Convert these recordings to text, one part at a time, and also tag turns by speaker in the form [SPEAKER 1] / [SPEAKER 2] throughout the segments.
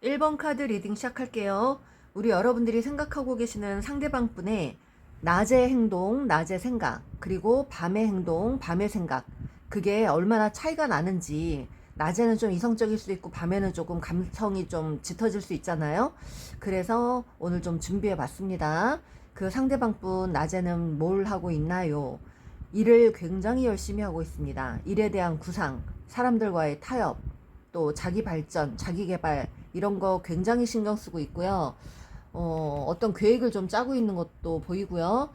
[SPEAKER 1] 1번 카드 리딩 시작할게요. 우리 여러분들이 생각하고 계시는 상대방 분의 낮의 행동, 낮의 생각, 그리고 밤의 행동, 밤의 생각, 그게 얼마나 차이가 나는지, 낮에는 좀 이성적일 수도 있고 밤에는 조금 감성이 좀 짙어질 수 있잖아요. 그래서 오늘 좀 준비해 봤습니다. 그 상대방 분 낮에는 뭘 하고 있나요? 일을 굉장히 열심히 하고 있습니다. 일에 대한 구상, 사람들과의 타협, 또 자기 발전, 자기 개발, 이런 거 굉장히 신경 쓰고 있고요. 어떤 계획을 좀 짜고 있는 것도 보이고요.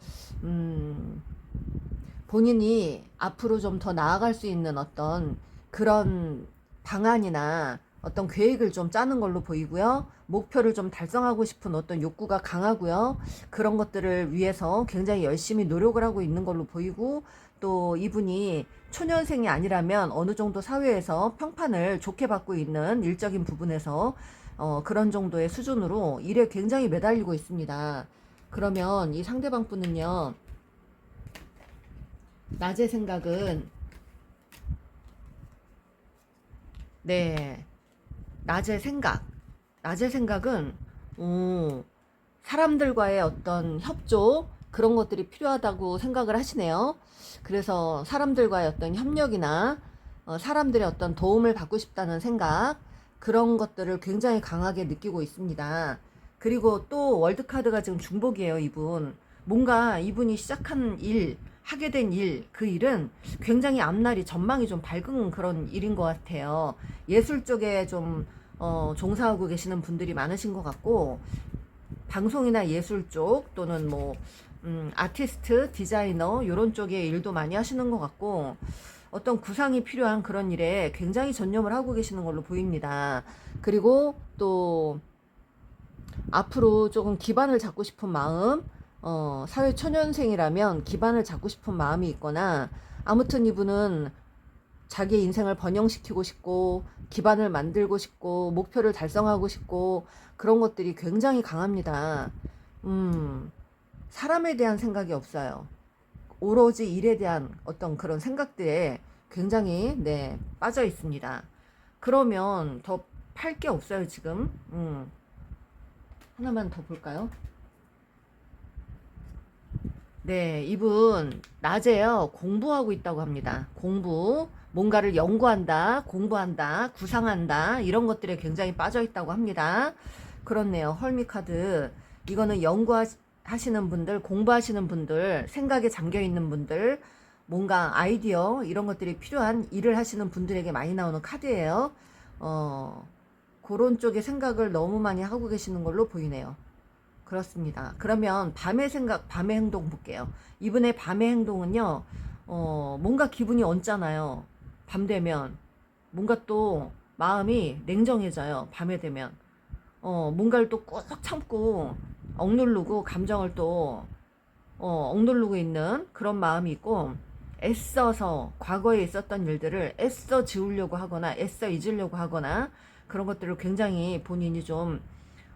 [SPEAKER 1] 본인이 앞으로 좀 더 나아갈 수 있는 어떤 그런 방안이나 어떤 계획을 좀 짜는 걸로 보이고요. 목표를 좀 달성하고 싶은 어떤 욕구가 강하고요. 그런 것들을 위해서 굉장히 열심히 노력을 하고 있는 걸로 보이고, 또 이분이 초년생이 아니라면 어느 정도 사회에서 평판을 좋게 받고 있는 일적인 부분에서 그런 정도의 수준으로 일에 굉장히 매달리고 있습니다. 그러면 이 상대방 분은요, 낮의 생각은, 네, 낮의 생각, 낮의 생각은 사람들과의 어떤 협조, 그런 것들이 필요하다고 생각을 하시네요. 그래서 사람들과의 어떤 협력이나 사람들의 어떤 도움을 받고 싶다는 생각, 그런 것들을 굉장히 강하게 느끼고 있습니다. 그리고 또 월드카드가 지금 중복이에요. 이분 뭔가 이분이 시작한 일, 하게 된 일, 그 일은 굉장히 앞날이 전망이 좀 밝은 그런 일인 것 같아요. 예술 쪽에 좀 종사하고 계시는 분들이 많으신 것 같고, 방송이나 예술 쪽 또는 뭐 아티스트, 디자이너 이런 쪽의 일도 많이 하시는 것 같고, 어떤 구상이 필요한 그런 일에 굉장히 전념을 하고 계시는 걸로 보입니다. 그리고 또 앞으로 조금 기반을 잡고 싶은 마음, 사회 초년생이라면 기반을 잡고 싶은 마음이 있거나, 아무튼 이분은 자기 인생을 번영시키고 싶고 기반을 만들고 싶고 목표를 달성하고 싶고 그런 것들이 굉장히 강합니다. 사람에 대한 생각이 없어요. 오로지 일에 대한 어떤 그런 생각들에 굉장히 빠져 있습니다. 그러면 더 팔 게 없어요 지금. 하나만 더 볼까요? 네, 이분 낮에요 공부하고 있다고 합니다. 공부, 뭔가를 연구한다, 공부한다, 구상한다, 이런 것들에 굉장히 빠져 있다고 합니다. 그렇네요. 헐미 카드. 이거는 연구하시는 분들, 공부하시는 분들, 생각에 잠겨 있는 분들, 뭔가 아이디어 이런 것들이 필요한 일을 하시는 분들에게 많이 나오는 카드예요. 그런 쪽의 생각을 너무 많이 하고 계시는 걸로 보이네요. 그렇습니다. 그러면 밤의 생각, 밤의 행동 볼게요. 이분의 밤의 행동은요, 뭔가 기분이 언짢아요. 밤 되면. 뭔가 또 마음이 냉정해져요. 밤에 되면. 뭔가를 또 꾹 참고, 억누르고, 감정을 또, 억누르고 있는 그런 마음이 있고, 애써서 과거에 있었던 일들을 애써 지우려고 하거나, 애써 잊으려고 하거나, 그런 것들을 굉장히 본인이 좀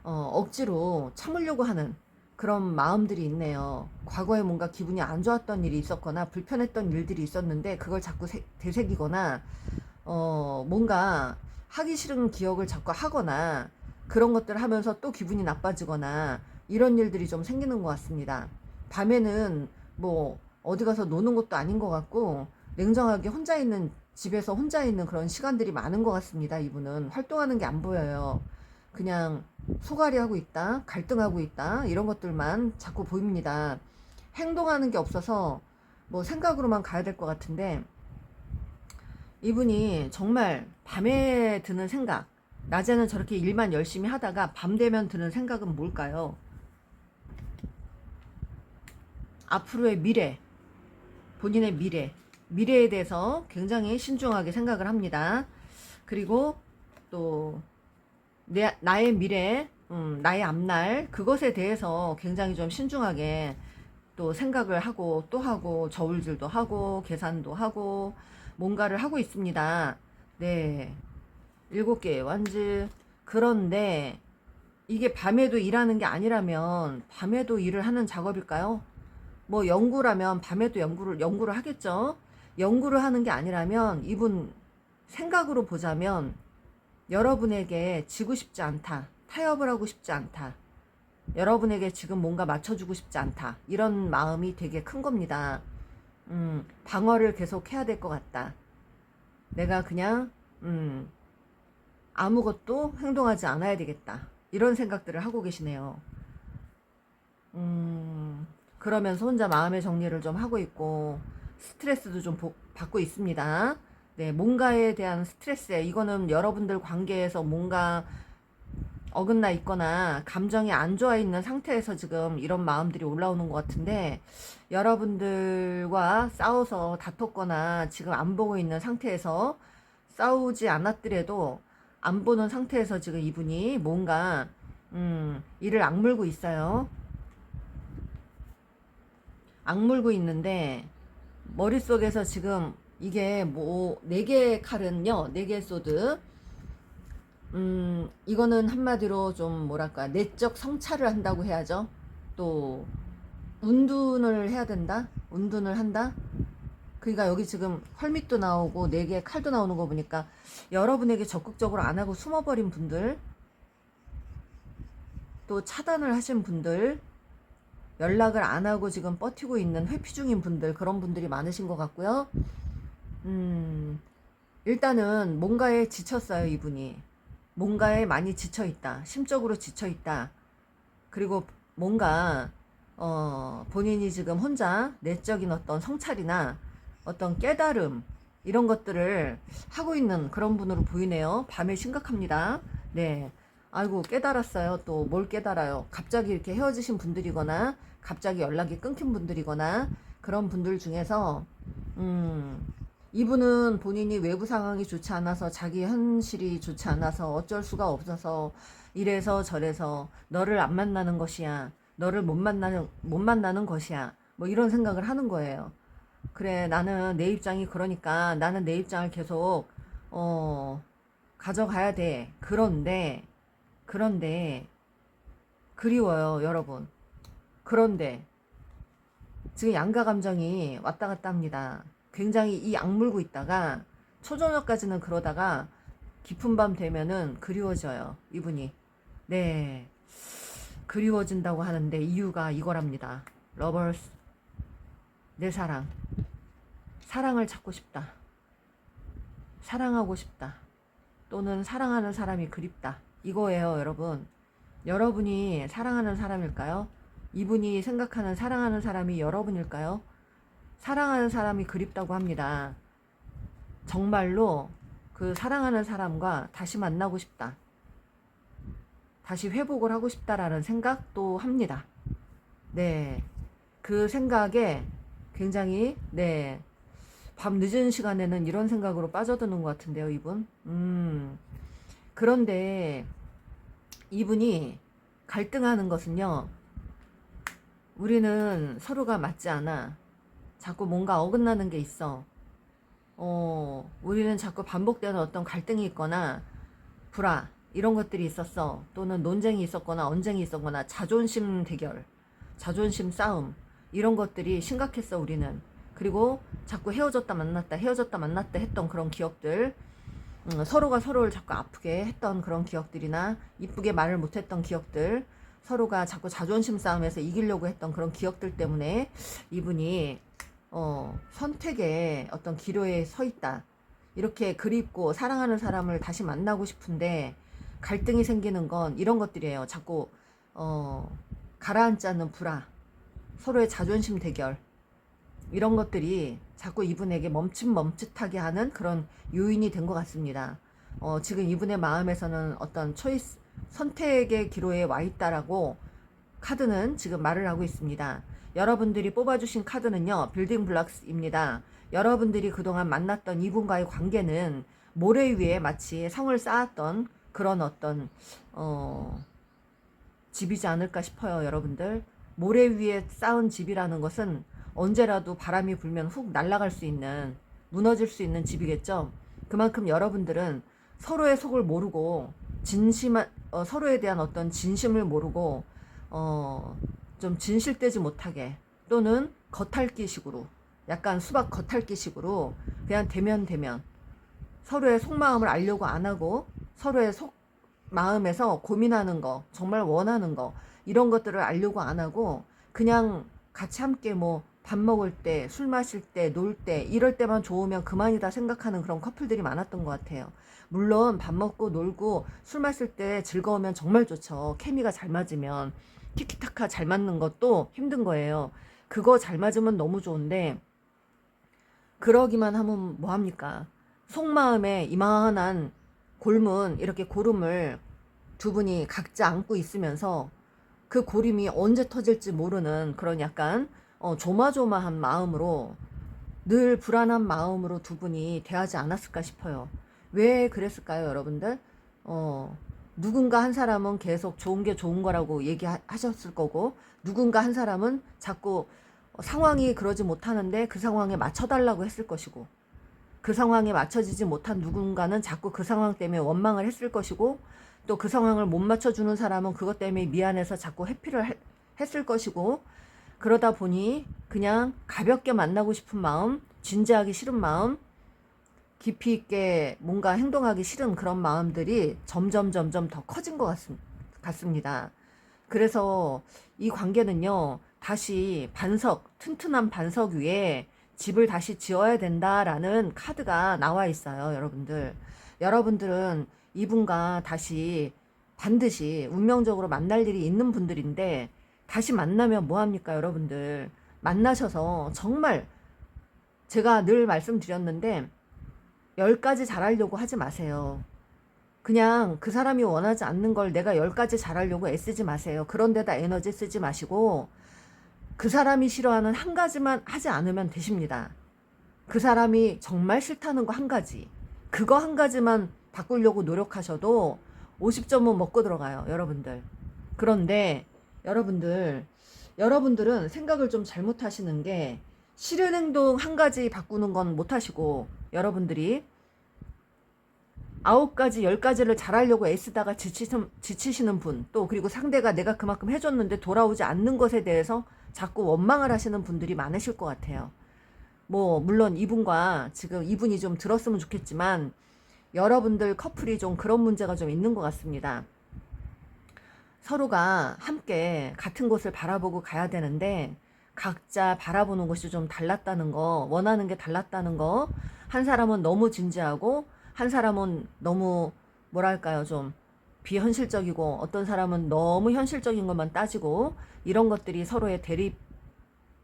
[SPEAKER 1] 억지로 참으려고 하는 그런 마음들이 있네요. 과거에 뭔가 기분이 안 좋았던 일이 있었거나 불편했던 일들이 있었는데 그걸 자꾸 되새기거나 뭔가 하기 싫은 기억을 자꾸 하거나 그런 것들을 하면서 또 기분이 나빠지거나 이런 일들이 좀 생기는 것 같습니다. 밤에는 뭐 어디 가서 노는 것도 아닌 것 같고 냉정하게 혼자 있는, 집에서 혼자 있는 그런 시간들이 많은 것 같습니다. 이분은 활동하는 게 안 보여요. 그냥 소갈이 하고 있다, 갈등하고 있다, 이런 것들만 자꾸 보입니다. 행동하는 게 없어서 뭐 생각으로만 가야 될 것 같은데, 이분이 정말 밤에 드는 생각, 낮에는 저렇게 일만 열심히 하다가 밤 되면 드는 생각은 뭘까요? 앞으로의 미래, 본인의 미래에 대해서 굉장히 신중하게 생각을 합니다. 그리고 또 나의 미래, 나의 앞날, 그것에 대해서 굉장히 좀 신중하게 또 생각을 하고 또 하고 저울질도 하고 계산도 하고 뭔가를 하고 있습니다. 네. 7개의 완즈. 그런데 이게 밤에도 일하는 게 아니라면 밤에도 일을 하는 작업일까요? 뭐 연구라면 밤에도 연구를 하겠죠. 연구를 하는 게 아니라면 이분 생각으로 보자면 여러분에게 지고 싶지 않다. 타협을 하고 싶지 않다. 여러분에게 지금 뭔가 맞춰주고 싶지 않다. 이런 마음이 되게 큰 겁니다. 방어를 계속 해야 될 것 같다. 내가 그냥 아무것도 행동하지 않아야 되겠다. 이런 생각들을 하고 계시네요. 그러면서 혼자 마음의 정리를 좀 하고 있고 스트레스도 좀 받고 있습니다. 네, 뭔가에 대한 스트레스, 이거는 여러분들 관계에서 뭔가 어긋나 있거나 감정이 안 좋아 있는 상태에서 지금 이런 마음들이 올라오는 것 같은데, 여러분들과 싸워서 다퉜거나 지금 안 보고 있는 상태에서, 싸우지 않았더라도 안 보는 상태에서 지금 이분이 뭔가 이를 악물고 있어요. 악물고 있는데 머릿속에서 지금 이게 뭐 4개의 칼은요, 4개의 소드, 이거는 한마디로 좀 뭐랄까 내적 성찰을 한다고 해야죠. 또 운둔을 해야 된다, 운둔을 한다. 그러니까 여기 지금 헐밋도 나오고 4개의 칼도 나오는 거 보니까 여러분에게 적극적으로 안 하고 숨어버린 분들, 또 차단을 하신 분들, 연락을 안 하고 지금 버티고 있는 회피 중인 분들, 그런 분들이 많으신 것 같고요. 일단은 뭔가에 지쳤어요, 이분이. 뭔가에 많이 지쳐있다. 심적으로 지쳐있다. 그리고 뭔가 본인이 지금 혼자 내적인 어떤 성찰이나 어떤 깨달음, 이런 것들을 하고 있는 그런 분으로 보이네요. 밤에 심각합니다. 네. 아이고, 깨달았어요. 또 뭘 깨달아요? 갑자기 이렇게 헤어지신 분들이거나 갑자기 연락이 끊긴 분들이거나 그런 분들 중에서 이분은 본인이 외부 상황이 좋지 않아서, 자기 현실이 좋지 않아서 어쩔 수가 없어서 이래서 저래서 너를 안 만나는 것이야, 너를 못 만나는 것이야, 뭐 이런 생각을 하는 거예요. 그래, 나는 내 입장이 그러니까 나는 내 입장을 계속 가져가야 돼. 그런데 그리워요, 여러분. 그런데 지금 양가 감정이 왔다 갔다 합니다. 굉장히 이 악물고 있다가 초저녁까지는 그러다가 깊은 밤 되면은 그리워져요, 이분이. 네, 그리워진다고 하는데 이유가 이거랍니다. 러버스, 내 사랑을 찾고 싶다, 사랑하고 싶다, 또는 사랑하는 사람이 그립다, 이거예요, 여러분. 여러분이 사랑하는 사람일까요? 이분이 생각하는 사랑하는 사람이 여러분일까요? 사랑하는 사람이 그립다고 합니다. 정말로 그 사랑하는 사람과 다시 만나고 싶다, 다시 회복을 하고 싶다라는 생각도 합니다. 네, 그 생각에 굉장히, 네, 밤 늦은 시간에는 이런 생각으로 빠져드는 것 같은데요, 이분. 그런데 이분이 갈등하는 것은요, 우리는 서로가 맞지 않아. 자꾸 뭔가 어긋나는 게 있어. 우리는 자꾸 반복되는 어떤 갈등이 있거나 불화, 이런 것들이 있었어. 또는 논쟁이 있었거나 언쟁이 있었거나 자존심 대결, 자존심 싸움, 이런 것들이 심각했어, 우리는. 그리고 자꾸 헤어졌다 만났다 했던 그런 기억들, 서로가 서로를 자꾸 아프게 했던 그런 기억들이나 이쁘게 말을 못했던 기억들, 서로가 자꾸 자존심 싸움에서 이기려고 했던 그런 기억들 때문에 이분이 선택의 어떤 기로에 서 있다. 이렇게 그립고 사랑하는 사람을 다시 만나고 싶은데 갈등이 생기는 건 이런 것들이에요. 자꾸 가라앉지 않는 불화, 서로의 자존심 대결, 이런 것들이 자꾸 이분에게 멈칫멈칫하게 하는 그런 요인이 된 것 같습니다. 지금 이분의 마음에서는 어떤 선택의 기로에 와 있다라고 카드는 지금 말을 하고 있습니다. 여러분들이 뽑아주신 카드는요, 빌딩 블락스입니다. 여러분들이 그동안 만났던 이분과의 관계는 모래 위에 마치 성을 쌓았던 그런 어떤 집이지 않을까 싶어요, 여러분들. 모래 위에 쌓은 집이라는 것은 언제라도 바람이 불면 훅 날아갈 수 있는, 무너질 수 있는 집이겠죠. 그만큼 여러분들은 서로의 속을 모르고 서로에 대한 어떤 진심을 모르고 좀 진실되지 못하게, 또는 겉핥기식으로, 약간 수박 겉핥기식으로 그냥 대면 서로의 속마음을 알려고 안 하고, 서로의 속 마음에서 고민하는 거, 정말 원하는 거, 이런 것들을 알려고 안 하고, 그냥 같이 함께 뭐 밥 먹을 때, 술 마실 때, 놀 때, 이럴 때만 좋으면 그만이다 생각하는 그런 커플들이 많았던 것 같아요. 물론 밥 먹고 놀고 술 마실 때 즐거우면 정말 좋죠. 케미가 잘 맞으면. 티키타카 잘 맞는 것도 힘든 거예요. 그거 잘 맞으면 너무 좋은데, 그러기만 하면 뭐합니까? 속마음에 이만한 골문, 이렇게 고름을 두 분이 각자 안고 있으면서 그 고림이 언제 터질지 모르는 그런 약간 조마조마한 마음으로, 늘 불안한 마음으로 두 분이 대하지 않았을까 싶어요. 왜 그랬을까요, 여러분들? 누군가 한 사람은 계속 좋은 게 좋은 거라고 얘기하셨을 거고, 누군가 한 사람은 자꾸 상황이 그러지 못하는데 그 상황에 맞춰달라고 했을 것이고, 그 상황에 맞춰지지 못한 누군가는 자꾸 그 상황 때문에 원망을 했을 것이고, 또 그 상황을 못 맞춰주는 사람은 그것 때문에 미안해서 자꾸 회피를 했을 것이고, 그러다 보니 그냥 가볍게 만나고 싶은 마음, 진지하기 싫은 마음, 깊이 있게 뭔가 행동하기 싫은 그런 마음들이 점점 더 커진 것 같습니다. 그래서 이 관계는요, 다시 튼튼한 반석 위에 집을 다시 지어야 된다라는 카드가 나와 있어요, 여러분들. 여러분들은 이분과 다시 반드시 운명적으로 만날 일이 있는 분들인데, 다시 만나면 뭐합니까, 여러분들? 만나셔서 정말, 제가 늘 말씀드렸는데, 10가지 잘하려고 하지 마세요. 그냥 그 사람이 원하지 않는 걸 내가 10가지 잘하려고 애쓰지 마세요. 그런 데다 에너지 쓰지 마시고, 그 사람이 싫어하는 한 가지만 하지 않으면 되십니다. 그 사람이 정말 싫다는 거 한 가지, 그거 한 가지만 바꾸려고 노력하셔도 50점은 먹고 들어가요, 여러분들. 그런데 여러분들은 생각을 좀 잘못하시는 게, 싫은 행동 한 가지 바꾸는 건 못하시고, 여러분들이 9가지, 10가지를 잘하려고 애쓰다가 지치시는 분, 또 그리고 상대가 내가 그만큼 해줬는데 돌아오지 않는 것에 대해서 자꾸 원망을 하시는 분들이 많으실 것 같아요. 뭐 물론 이분과 지금 이분이 좀 들었으면 좋겠지만, 여러분들 커플이 좀 그런 문제가 좀 있는 것 같습니다. 서로가 함께 같은 곳을 바라보고 가야 되는데, 각자 바라보는 곳이 좀 달랐다는 거, 원하는 게 달랐다는 거, 한 사람은 너무 진지하고, 한 사람은 너무 뭐랄까요, 좀 비현실적이고, 어떤 사람은 너무 현실적인 것만 따지고, 이런 것들이 서로의 대립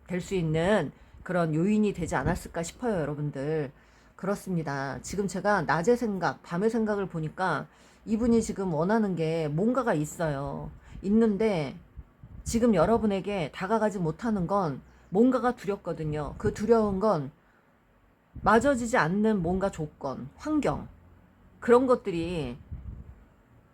[SPEAKER 1] 될 수 있는 그런 요인이 되지 않았을까 싶어요, 여러분들. 그렇습니다. 지금 제가 낮의 생각, 밤의 생각을 보니까 이분이 지금 원하는 게 뭔가가 있어요. 있는데 지금 여러분에게 다가가지 못하는 건 뭔가가 두렵거든요. 그 두려운 건 맞아지지 않는 뭔가 조건, 환경, 그런 것들이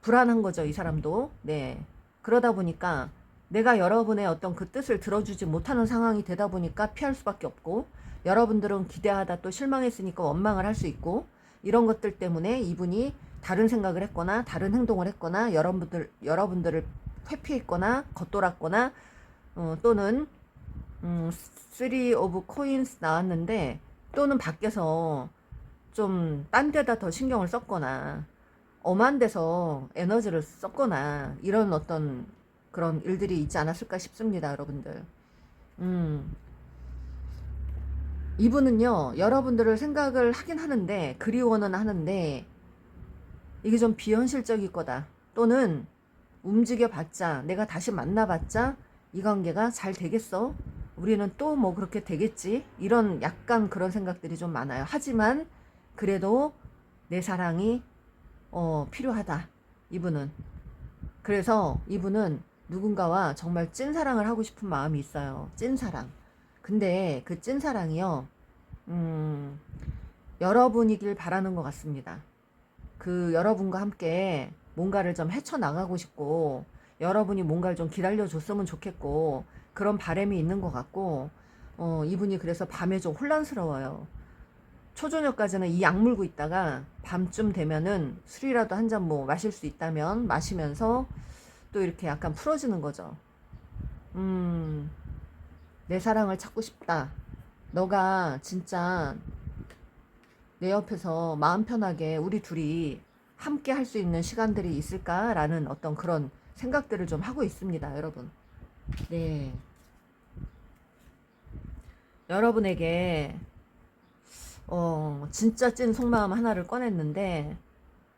[SPEAKER 1] 불안한 거죠, 이 사람도. 네. 그러다 보니까 내가 여러분의 어떤 그 뜻을 들어주지 못하는 상황이 되다 보니까 피할 수밖에 없고, 여러분들은 기대하다 또 실망했으니까 원망을 할 수 있고, 이런 것들 때문에 이분이 다른 생각을 했거나 다른 행동을 했거나 여러분들을 회피했거나 겉돌았거나, 또는 3 of coins 나왔는데, 또는 밖에서 좀 딴 데다 더 신경을 썼거나 엄한 데서 에너지를 썼거나, 이런 어떤 그런 일들이 있지 않았을까 싶습니다, 여러분들. 이분은요, 여러분들을 생각을 하긴 하는데, 그리워는 하는데, 이게 좀 비현실적일 거다, 또는 움직여봤자, 내가 다시 만나봤자 이 관계가 잘 되겠어? 우리는 또 뭐 그렇게 되겠지? 이런 약간 그런 생각들이 좀 많아요. 하지만 그래도 내 사랑이 필요하다, 이분은. 그래서 이분은 누군가와 정말 찐사랑을 하고 싶은 마음이 있어요. 찐사랑. 근데 그 찐사랑이요, 여러분이길 바라는 것 같습니다. 그 여러분과 함께 뭔가를 좀 헤쳐나가고 싶고, 여러분이 뭔가를 좀 기다려줬으면 좋겠고, 그런 바람이 있는 것 같고, 이분이 그래서 밤에 좀 혼란스러워요. 초저녁까지는 이 약 물고 있다가 밤쯤 되면은 술이라도 한 잔 뭐 마실 수 있다면 마시면서 또 이렇게 약간 풀어지는 거죠. 내 사랑을 찾고 싶다. 너가 진짜 내 옆에서 마음 편하게 우리 둘이 함께 할 수 있는 시간들이 있을까라는 어떤 그런 생각들을 좀 하고 있습니다, 여러분. 네. 여러분에게 진짜 찐 속마음 하나를 꺼냈는데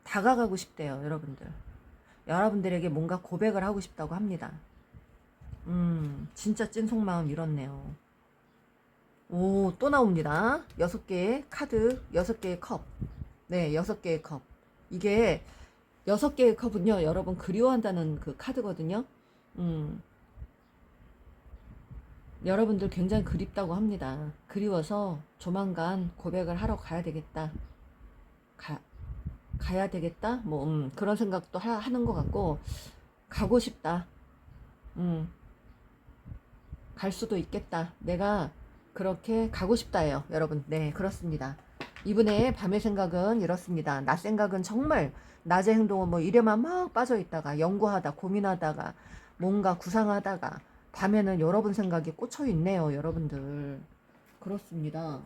[SPEAKER 1] 다가가고 싶대요, 여러분들. 여러분들에게 뭔가 고백을 하고 싶다고 합니다. 진짜 찐 속마음 이렇네요. 오, 또 나옵니다. 6개의 카드, 6개의 컵. 네, 6개의 컵. 이게 6개의 컵은요, 여러분 그리워한다는 그 카드거든요. 음, 여러분들 굉장히 그립다고 합니다. 그리워서 조만간 고백을 하러 가야 되겠다. 가야 되겠다? 뭐, 그런 생각도 하는 것 같고, 가고 싶다. 음, 갈 수도 있겠다. 내가 그렇게 가고 싶다예요, 여러분. 네, 그렇습니다. 이분의 밤의 생각은 이렇습니다. 낮 생각은 정말 낮의 행동은 뭐 일에만 막 빠져 있다가 연구하다 고민하다가 뭔가 구상하다가 밤에는 여러분 생각이 꽂혀 있네요, 여러분들. 그렇습니다.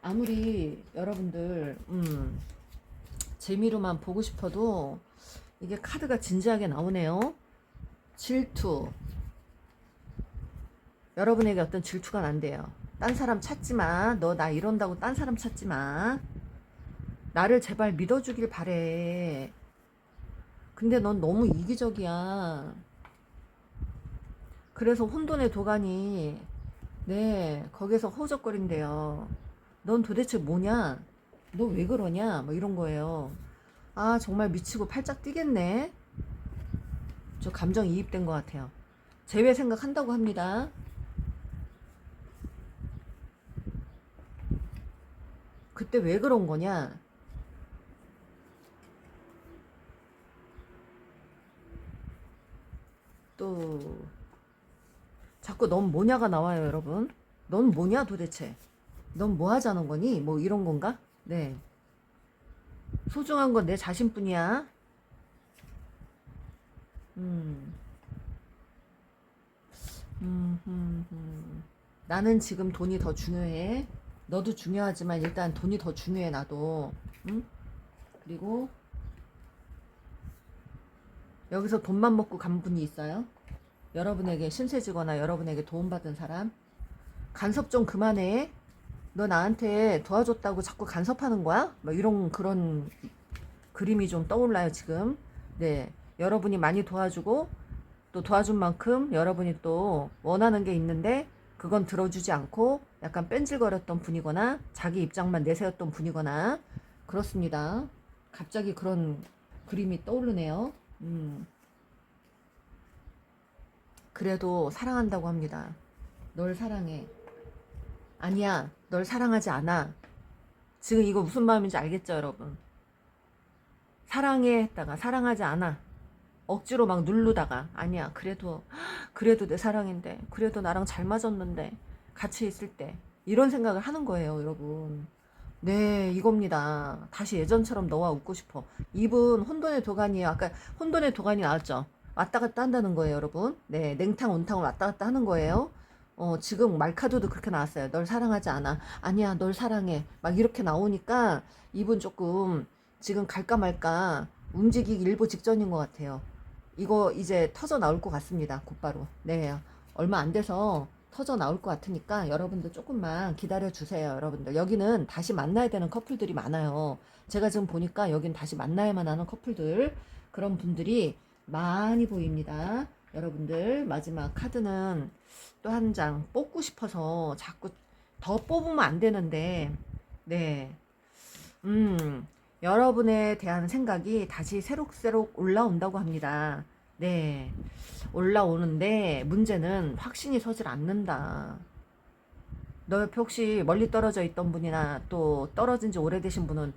[SPEAKER 1] 아무리 여러분들 재미로만 보고 싶어도 이게 카드가 진지하게 나오네요. 질투. 여러분에게 어떤 질투가 난대요. 딴 사람 찾지 마. 너 나 이런다고 딴 사람 찾지 마. 나를 제발 믿어주길 바래. 근데 넌 너무 이기적이야. 그래서 혼돈의 도가니 네 거기서 허우적거린대요. 넌 도대체 뭐냐? 너 왜 그러냐? 뭐 이런 거예요. 아 정말 미치고 팔짝 뛰겠네. 저 감정 이입된 것 같아요. 재회 생각한다고 합니다. 그때 왜 그런 거냐? 또 자꾸 넌 뭐냐가 나와요, 여러분. 넌 뭐냐 도대체? 넌 뭐 하자는 거니? 뭐 이런 건가? 네. 소중한 건 내 자신뿐이야. 음. 나는 지금 돈이 더 중요해. 너도 중요하지만 일단 돈이 더 중요해, 나도. 응? 그리고 여기서 돈만 먹고 간 분이 있어요. 여러분에게 신세지거나 여러분에게 도움받은 사람. 간섭 좀 그만해. 너 나한테 도와줬다고 자꾸 간섭하는 거야? 뭐 이런 그런 그림이 좀 떠올라요, 지금. 네. 여러분이 많이 도와주고 또 도와준 만큼 여러분이 또 원하는 게 있는데 그건 들어주지 않고 약간 뺀질거렸던 분이거나 자기 입장만 내세웠던 분이거나 그렇습니다. 갑자기 그런 그림이 떠오르네요. 그래도 사랑한다고 합니다. 널 사랑해. 아니야, 널 사랑하지 않아. 지금 이거 무슨 마음인지 알겠죠, 여러분? 사랑해 했다가 사랑하지 않아. 억지로 막 누르다가 아니야. 그래도 내 사랑인데. 그래도 나랑 잘 맞았는데. 같이 있을 때. 이런 생각을 하는 거예요, 여러분. 네, 이겁니다. 다시 예전처럼 너와 웃고 싶어. 이분 혼돈의 도가니에요. 아까 혼돈의 도가니 나왔죠? 왔다 갔다 한다는 거예요, 여러분. 네, 냉탕, 온탕을 왔다 갔다 하는 거예요. 지금 말카드도 그렇게 나왔어요. 널 사랑하지 않아. 아니야, 널 사랑해. 막 이렇게 나오니까 이분 조금 지금 갈까 말까 움직이기 일보 직전인 것 같아요. 이거 이제 터져 나올 것 같습니다. 곧바로. 네, 얼마 안 돼서 터져 나올 것 같으니까 여러분들 조금만 기다려 주세요. 여러분들 여기는 다시 만나야 되는 커플들이 많아요. 제가 지금 보니까 여긴 다시 만나야만 하는 커플들 그런 분들이 많이 보입니다. 여러분들 마지막 카드는 또 한 장 뽑고 싶어서 자꾸 더 뽑으면 안 되는데 네 여러분에 대한 생각이 다시 새록새록 올라온다고 합니다. 네. 올라오는데 문제는 확신이 서질 않는다. 너 옆에 혹시 멀리 떨어져 있던 분이나 또 떨어진 지 오래되신 분은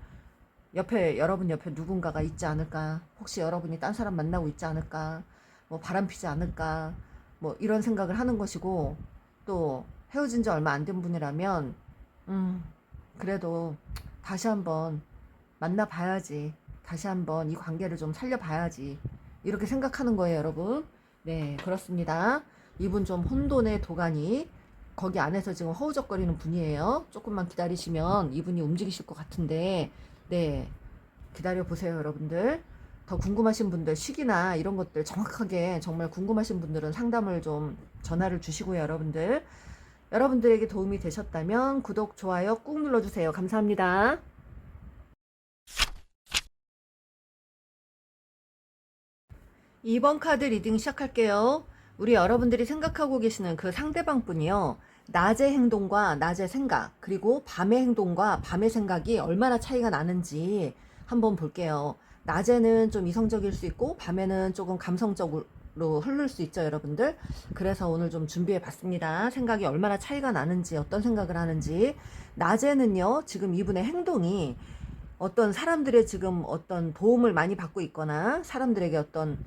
[SPEAKER 1] 옆에, 여러분 옆에 누군가가 있지 않을까? 혹시 여러분이 딴 사람 만나고 있지 않을까? 뭐 바람 피지 않을까? 뭐 이런 생각을 하는 것이고, 또 헤어진 지 얼마 안 된 분이라면, 음, 그래도 다시 한번 만나봐야지. 다시 한번 이 관계를 좀 살려봐야지. 이렇게 생각하는 거예요, 여러분. 네, 그렇습니다. 이분 좀 혼돈의 도가니, 거기 안에서 지금 허우적거리는 분이에요. 조금만 기다리시면 이분이 움직이실 것 같은데, 네, 기다려 보세요, 여러분들. 더 궁금하신 분들, 시기나 이런 것들 정확하게 정말 궁금하신 분들은 상담을 좀 전화를 주시고요, 여러분들. 여러분들에게 도움이 되셨다면 구독, 좋아요 꾹 눌러주세요. 감사합니다. 이번 카드 리딩 시작할게요. 우리 여러분들이 생각하고 계시는 그 상대방 분이요. 낮의 행동과 낮의 생각, 그리고 밤의 행동과 밤의 생각이 얼마나 차이가 나는지 한번 볼게요. 낮에는 좀 이성적일 수 있고, 밤에는 조금 감성적으로 흐를 수 있죠, 여러분들. 그래서 오늘 좀 준비해 봤습니다. 생각이 얼마나 차이가 나는지, 어떤 생각을 하는지. 낮에는요, 지금 이분의 행동이 어떤 사람들의 지금 어떤 도움을 많이 받고 있거나 사람들에게 어떤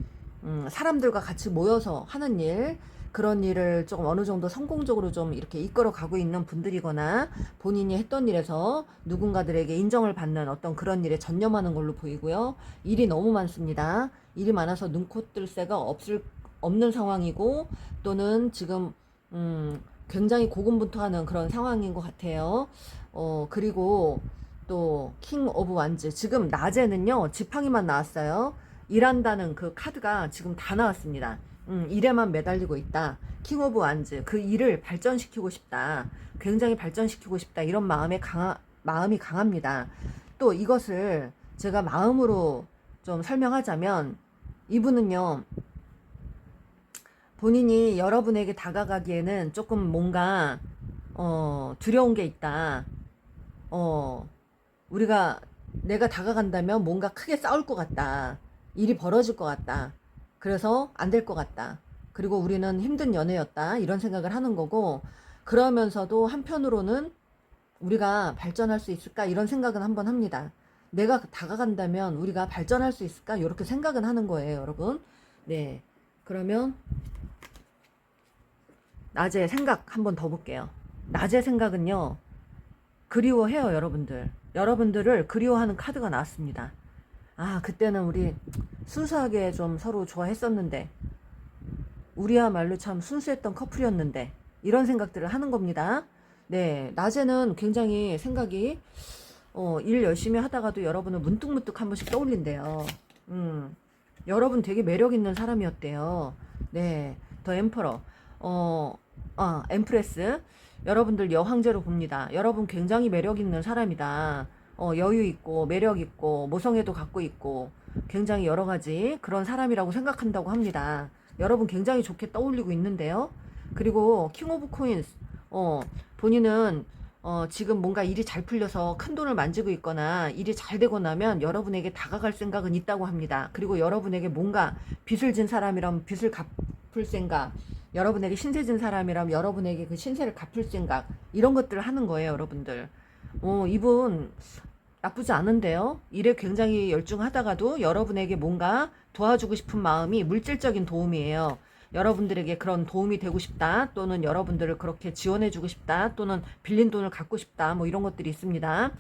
[SPEAKER 1] 사람들과 같이 모여서 하는 일, 그런 일을 조금 어느 정도 성공적으로 좀 이렇게 이끌어 가고 있는 분들이거나 본인이 했던 일에서 누군가들에게 인정을 받는 어떤 그런 일에 전념하는 걸로 보이고요. 일이 너무 많습니다. 일이 많아서 눈코 뜰 새가 없는 상황이고, 또는 지금 굉장히 고군분투하는 그런 상황인 것 같아요. 그리고 또 킹 오브 완즈, 지금 낮에는요 지팡이만 나왔어요. 일한다는 그 카드가 지금 다 나왔습니다. 일에만 매달리고 있다. 킹 오브 완즈, 그 일을 발전시키고 싶다. 굉장히 발전시키고 싶다. 이런 마음이 강합니다. 또 이것을 제가 마음으로 좀 설명하자면, 이분은요 본인이 여러분에게 다가가기에는 조금 뭔가 두려운 게 있다. 어, 우리가 내가 다가간다면 뭔가 크게 싸울 것 같다. 일이 벌어질 것 같다. 그래서 안 될 것 같다. 그리고 우리는 힘든 연애였다. 이런 생각을 하는 거고, 그러면서도 한편으로는 우리가 발전할 수 있을까? 이런 생각은 한번 합니다. 내가 다가간다면 우리가 발전할 수 있을까? 이렇게 생각은 하는 거예요, 여러분. 네. 그러면 낮에 생각 한번 더 볼게요. 낮의 생각은요, 그리워해요, 여러분들. 여러분들을 그리워하는 카드가 나왔습니다. 아, 그때는 우리 순수하게 좀 서로 좋아했었는데, 우리야말로 참 순수했던 커플이었는데, 이런 생각들을 하는 겁니다. 네, 낮에는 굉장히 생각이, 일 열심히 하다가도 여러분을 문득문득 한 번씩 떠올린대요. 여러분 되게 매력 있는 사람이었대요. 네, 더 엠퍼러. 엠프레스. 여러분들 여황제로 봅니다. 여러분 굉장히 매력 있는 사람이다. 여유 있고, 매력 있고, 모성애도 갖고 있고, 굉장히 여러 가지 그런 사람이라고 생각한다고 합니다. 여러분 굉장히 좋게 떠올리고 있는데요. 그리고 킹 오브 코인스. 본인은 지금 뭔가 일이 잘 풀려서 큰 돈을 만지고 있거나 일이 잘 되고 나면 여러분에게 다가갈 생각은 있다고 합니다. 그리고 여러분에게 뭔가 빚을 진 사람이라면 빚을 갚을 생각, 여러분에게 신세 진 사람이라면 여러분에게 그 신세를 갚을 생각, 이런 것들을 하는 거예요, 여러분들. 이분 나쁘지 않은데요. 일에 굉장히 열중하다가도 여러분에게 뭔가 도와주고 싶은 마음이 물질적인 도움이에요. 여러분들에게 그런 도움이 되고 싶다, 또는 여러분들을 그렇게 지원해주고 싶다, 또는 빌린 돈을 갚고 싶다, 뭐 이런 것들이 있습니다.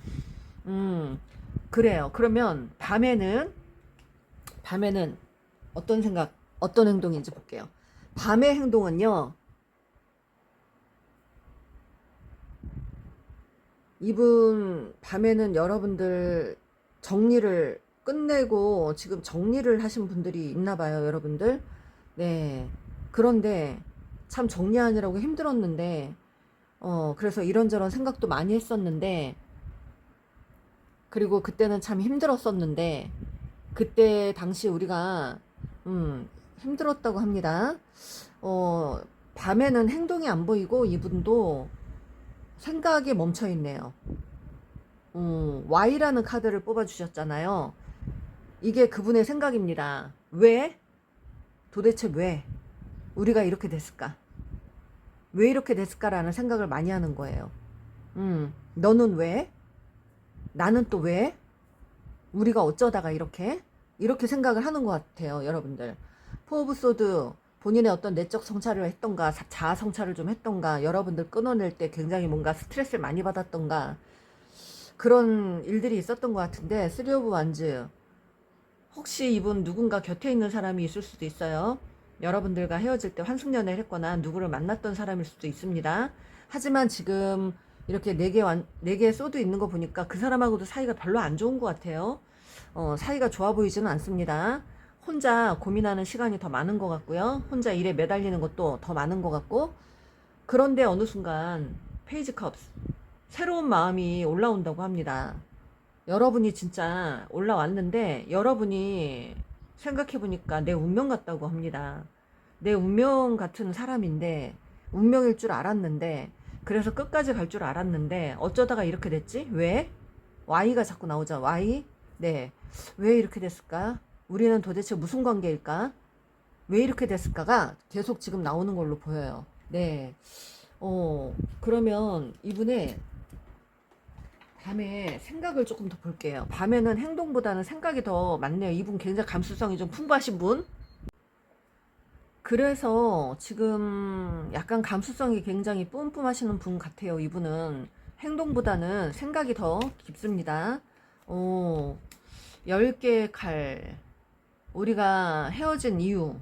[SPEAKER 1] 그래요. 그러면 밤에는 어떤 생각, 어떤 행동인지 볼게요. 밤의 행동은요, 이분 밤에는 여러분들 정리를 끝내고 지금 정리를 하신 분들이 있나 봐요, 여러분들. 네. 그런데 참 정리하느라고 힘들었는데, 그래서 이런저런 생각도 많이 했었는데, 그리고 그때는 참 힘들었었는데, 그때 당시 우리가, 힘들었다고 합니다. 어, 밤에는 행동이 안 보이고 이분도 생각에 멈춰 있네요. Y라는 카드를 뽑아주셨잖아요. 이게 그분의 생각입니다. 왜? 도대체 왜? 우리가 이렇게 됐을까? 왜 이렇게 됐을까라는 생각을 많이 하는 거예요. 너는 왜? 나는 또 왜? 우리가 어쩌다가 이렇게 생각을 하는 것 같아요, 여러분들. 포 오브 소드, 본인의 어떤 내적 성찰을 했던가, 자아 성찰을 좀 했던가, 여러분들 끊어낼 때 굉장히 뭔가 스트레스를 많이 받았던가, 그런 일들이 있었던 것 같은데, 쓰리 오브 완즈. 혹시 이분 누군가 곁에 있는 사람이 있을 수도 있어요. 여러분들과 헤어질 때 환승연애를 했거나 누구를 만났던 사람일 수도 있습니다. 하지만 지금 이렇게 네 개의 소드 있는 거 보니까 그 사람하고도 사이가 별로 안 좋은 것 같아요. 사이가 좋아 보이지는 않습니다. 혼자 고민하는 시간이 더 많은 것 같고요. 혼자 일에 매달리는 것도 더 많은 것 같고. 그런데 어느 순간 페이지 컵스, 새로운 마음이 올라온다고 합니다. 여러분이 진짜 올라왔는데 여러분이 생각해보니까 내 운명 같다고 합니다. 내 운명 같은 사람인데, 운명일 줄 알았는데, 그래서 끝까지 갈 줄 알았는데 어쩌다가 이렇게 됐지? 왜? Y가 자꾸 나오죠. Y? 네. 왜 이렇게 됐을까? 우리는 도대체 무슨 관계일까? 왜 이렇게 됐을까가 계속 지금 나오는 걸로 보여요. 네. 그러면 이분의 밤에 생각을 조금 더 볼게요. 밤에는 행동보다는 생각이 더 많네요. 이분 굉장히 감수성이 좀 풍부하신 분. 그래서 지금 약간 감수성이 굉장히 뿜뿜하시는 분 같아요. 이분은 행동보다는 생각이 더 깊습니다. 10개의 칼. 우리가 헤어진 이유,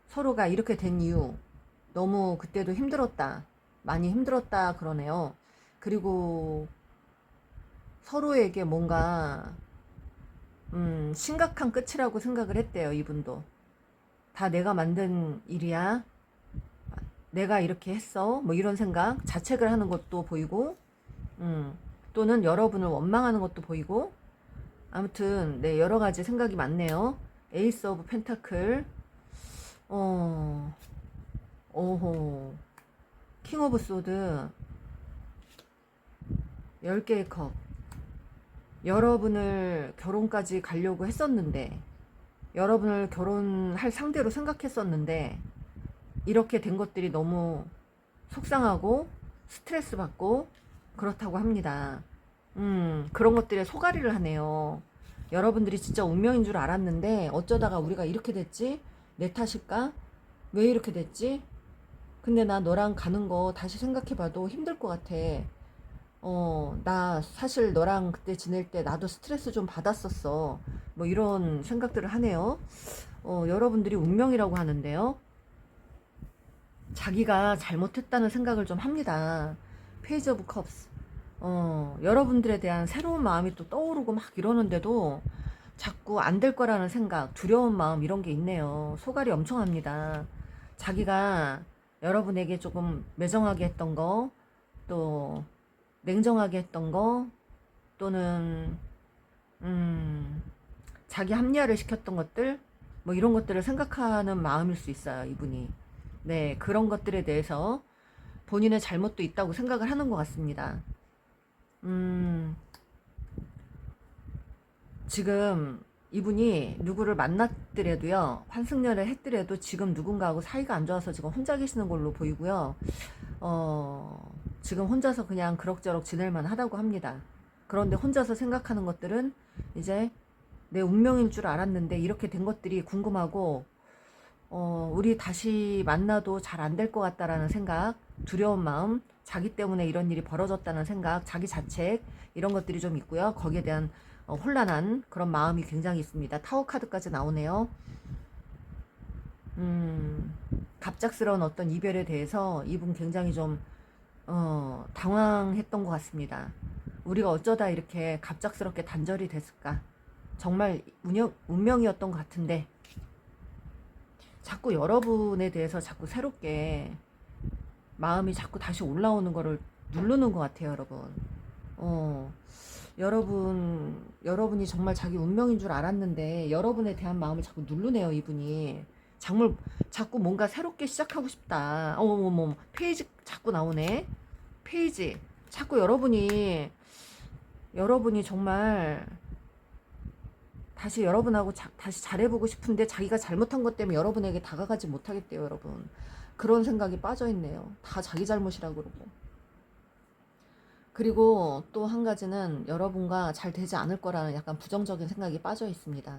[SPEAKER 1] 서로가 이렇게 된 이유, 너무 그때도 힘들었다. 많이 힘들었다 그러네요. 그리고 서로에게 뭔가 심각한 끝이라고 생각을 했대요. 이분도. 다 내가 만든 일이야. 내가 이렇게 했어. 뭐 이런 생각, 자책을 하는 것도 보이고, 또는 여러분을 원망하는 것도 보이고, 아무튼 네, 여러 가지 생각이 많네요. 에이스 오브 펜타클, 오호, 킹 오브 소드, 10개의 컵. 여러분을 결혼까지 가려고 했었는데, 여러분을 결혼할 상대로 생각했었는데, 이렇게 된 것들이 너무 속상하고 스트레스 받고 그렇다고 합니다. 그런 것들에 소가리를 하네요. 여러분들이 진짜 운명인 줄 알았는데 어쩌다가 우리가 이렇게 됐지? 내 탓일까? 왜 이렇게 됐지? 근데 나 너랑 가는 거 다시 생각해봐도 힘들 것 같아. 나 사실 너랑 그때 지낼 때 나도 스트레스 좀 받았었어. 뭐 이런 생각들을 하네요. 여러분들이 운명이라고 하는데요. 자기가 잘못했다는 생각을 좀 합니다. 페이지 오브 컵스. 여러분들에 대한 새로운 마음이 또 떠오르고 막 이러는데도 자꾸 안 될 거라는 생각, 두려운 마음 이런 게 있네요. 소갈이 엄청 합니다. 자기가 여러분에게 조금 매정하게 했던 거, 또 냉정하게 했던 거, 또는 자기 합리화를 시켰던 것들, 뭐 이런 것들을 생각하는 마음일 수 있어요, 이분이. 네, 그런 것들에 대해서 본인의 잘못도 있다고 생각을 하는 것 같습니다. 지금 이분이 누구를 만났더라도요, 환승연애를 했더라도 지금 누군가하고 사이가 안 좋아서 지금 혼자 계시는 걸로 보이고요. 지금 혼자서 그냥 그럭저럭 지낼만 하다고 합니다. 그런데 혼자서 생각하는 것들은 이제 내 운명인 줄 알았는데 이렇게 된 것들이 궁금하고, 우리 다시 만나도 잘 안 될 것 같다라는 생각, 두려운 마음, 자기 때문에 이런 일이 벌어졌다는 생각, 자기 자책, 이런 것들이 좀 있고요. 거기에 대한 혼란한 그런 마음이 굉장히 있습니다. 타워 카드까지 나오네요. 갑작스러운 어떤 이별에 대해서 이분 굉장히 좀 당황했던 것 같습니다. 우리가 어쩌다 이렇게 갑작스럽게 단절이 됐을까? 정말 운명이었던 것 같은데 자꾸 여러분에 대해서 자꾸 새롭게 마음이 자꾸 다시 올라오는 거를 누르는 것 같아요, 여러분. 여러분이 정말 자기 운명인 줄 알았는데 여러분에 대한 마음을 자꾸 누르네요, 이분이. 자꾸 뭔가 새롭게 시작하고 싶다. 어머머머, 페이지 자꾸 나오네. 페이지. 자꾸 여러분이 정말 다시 여러분하고 다시 잘해보고 싶은데 자기가 잘못한 것 때문에 여러분에게 다가가지 못하겠대요, 여러분. 그런 생각이 빠져있네요. 다 자기 잘못이라 그러고. 그리고 또 한 가지는 여러분과 잘 되지 않을 거라는 약간 부정적인 생각이 빠져 있습니다.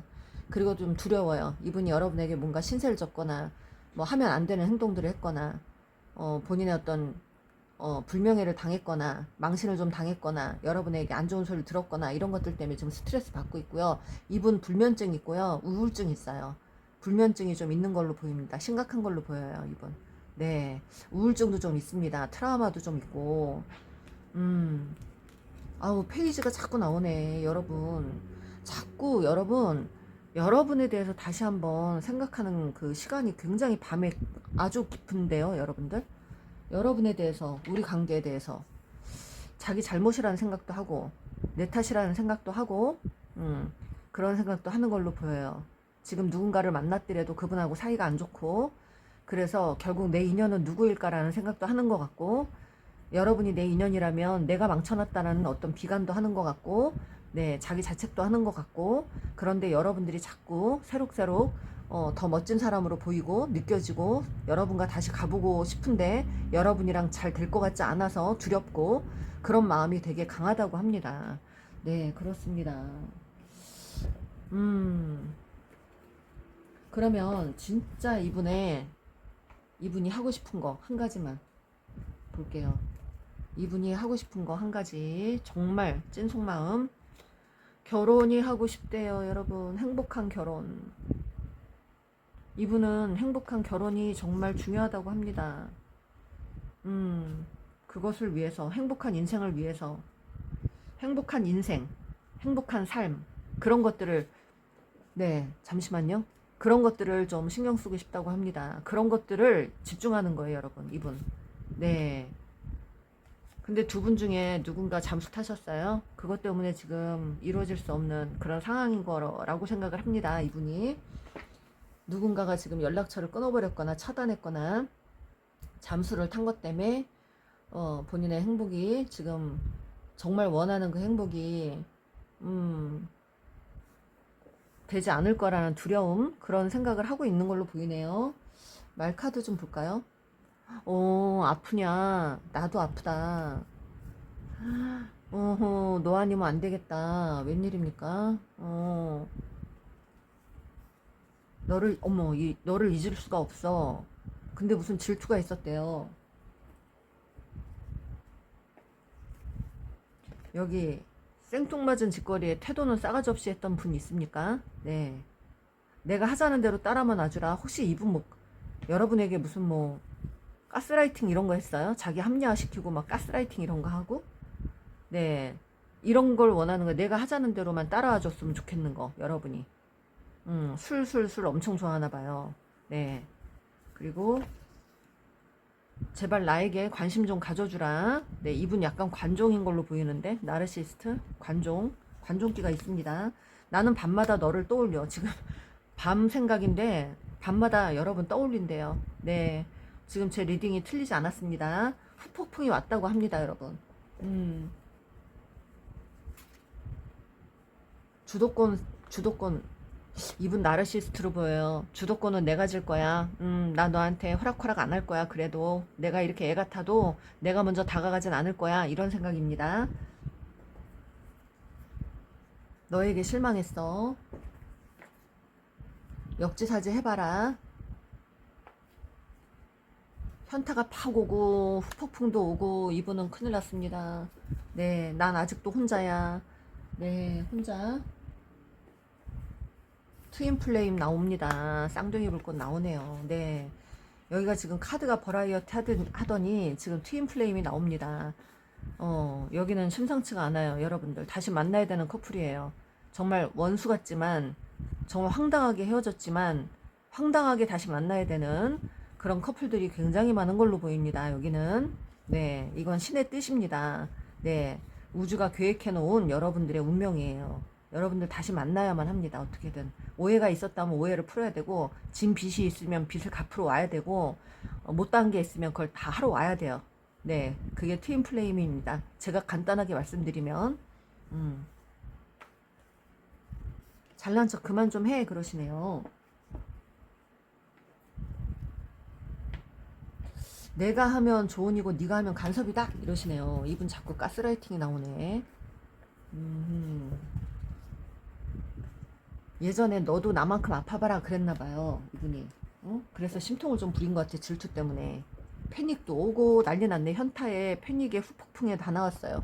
[SPEAKER 1] 그리고 좀 두려워요. 이분이 여러분에게 뭔가 신세를 졌거나 뭐 하면 안 되는 행동들을 했거나 본인의 어떤 불명예를 당했거나 망신을 좀 당했거나 여러분에게 안 좋은 소리를 들었거나 이런 것들 때문에 지금 스트레스 받고 있고요. 이분 불면증 있고요. 우울증 있어요. 불면증이 좀 있는 걸로 보입니다. 심각한 걸로 보여요, 이분. 네, 우울증도 좀 있습니다. 트라우마도 좀 있고. 아우, 페이지가 자꾸 나오네, 여러분. 자꾸 여러분에 대해서 다시 한번 생각하는 그 시간이 굉장히 밤에 아주 깊은데요, 여러분들. 여러분에 대해서, 우리 관계에 대해서 자기 잘못이라는 생각도 하고 내 탓이라는 생각도 하고 그런 생각도 하는 걸로 보여요. 지금 누군가를 만났더라도 그분하고 사이가 안 좋고 그래서 결국 내 인연은 누구일까라는 생각도 하는 것 같고 여러분이 내 인연이라면 내가 망쳐놨다는 어떤 비관도 하는 것 같고 네, 자기 자책도 하는 것 같고 그런데 여러분들이 자꾸 새록새록 더 멋진 사람으로 보이고 느껴지고 여러분과 다시 가보고 싶은데 여러분이랑 잘 될 것 같지 않아서 두렵고 그런 마음이 되게 강하다고 합니다. 네, 그렇습니다. 그러면 진짜 이분이 하고 싶은 거 한 가지만 볼게요. 이분이 하고 싶은 거 한 가지 정말 찐 속마음 결혼이 하고 싶대요. 여러분 행복한 결혼 이분은 행복한 결혼이 정말 중요하다고 합니다. 그것을 위해서 행복한 인생을 위해서 행복한 인생 행복한 삶 그런 것들을 네 잠시만요 그런 것들을 좀 신경 쓰고 싶다고 합니다. 그런 것들을 집중하는 거예요 여러분 이분. 네 근데 두 분 중에 누군가 잠수 타셨어요. 그것 때문에 지금 이루어질 수 없는 그런 상황인 거라고 생각을 합니다. 이분이 누군가가 지금 연락처를 끊어버렸거나 차단했거나 잠수를 탄 것 때문에 본인의 행복이 지금 정말 원하는 그 행복이 되지 않을 거라는 두려움 그런 생각을 하고 있는 걸로 보이네요. 말카드 좀 볼까요? 아프냐? 나도 아프다. 너 아니면 안 되겠다. 웬일입니까? 너를 잊을 수가 없어. 근데 무슨 질투가 있었대요. 여기 생뚱맞은 짓거리에 태도는 싸가지 없이 했던 분 있습니까? 네. 내가 하자는 대로 따라만 놔주라. 혹시 이분 뭐 여러분에게 무슨 뭐 가스라이팅 이런 거 했어요? 자기 합리화시키고 막 가스라이팅 이런 거 하고? 네. 이런 걸 원하는 거 내가 하자는 대로만 따라와 줬으면 좋겠는 거 여러분이. 술 엄청 좋아하나 봐요. 네. 그리고 제발 나에게 관심 좀 가져주라. 네, 이분 약간 관종인 걸로 보이는데 나르시스트 관종기가 있습니다. 나는 밤마다 너를 떠올려. 지금 밤 생각인데 밤마다 여러분 떠올린대요. 네, 지금 제 리딩이 틀리지 않았습니다. 후폭풍이 왔다고 합니다, 여러분. 주도권 이분 나르시스트로 보여요. 주도권은 내가 질 거야. 나 너한테 호락호락 안 할 거야. 그래도 내가 이렇게 애 같아도 내가 먼저 다가가진 않을 거야. 이런 생각입니다. 너에게 실망했어. 역지사지 해봐라. 현타가 팍 오고 후폭풍도 오고 이분은 큰일 났습니다. 네, 난 아직도 혼자야. 네, 혼자. 트윈 플레임 나옵니다. 쌍둥이 불꽃 나오네요. 네. 여기가 지금 카드가 버라이어티 하더니 지금 트윈 플레임이 나옵니다. 여기는 심상치가 않아요. 여러분들. 다시 만나야 되는 커플이에요. 정말 원수 같지만, 정말 황당하게 헤어졌지만, 황당하게 다시 만나야 되는 그런 커플들이 굉장히 많은 걸로 보입니다. 여기는. 네. 이건 신의 뜻입니다. 네. 우주가 계획해 놓은 여러분들의 운명이에요. 여러분들 다시 만나야만 합니다. 어떻게든. 오해가 있었다면 오해를 풀어야 되고, 진 빚이 있으면 빚을 갚으러 와야 되고, 못한 게 있으면 그걸 다 하러 와야 돼요. 네. 그게 트윈 플레임입니다. 제가 간단하게 말씀드리면, 잘난 척 그만 좀 해. 그러시네요. 내가 하면 조언이고 네가 하면 간섭이다 이러시네요. 이분 자꾸 가스라이팅이 나오네. 예전에 너도 나만큼 아파봐라 그랬나봐요 이분이. 그래서 심통을 좀 부린 것 같아. 질투 때문에 패닉도 오고 난리 났네. 현타에 패닉에 후폭풍에 다 나왔어요.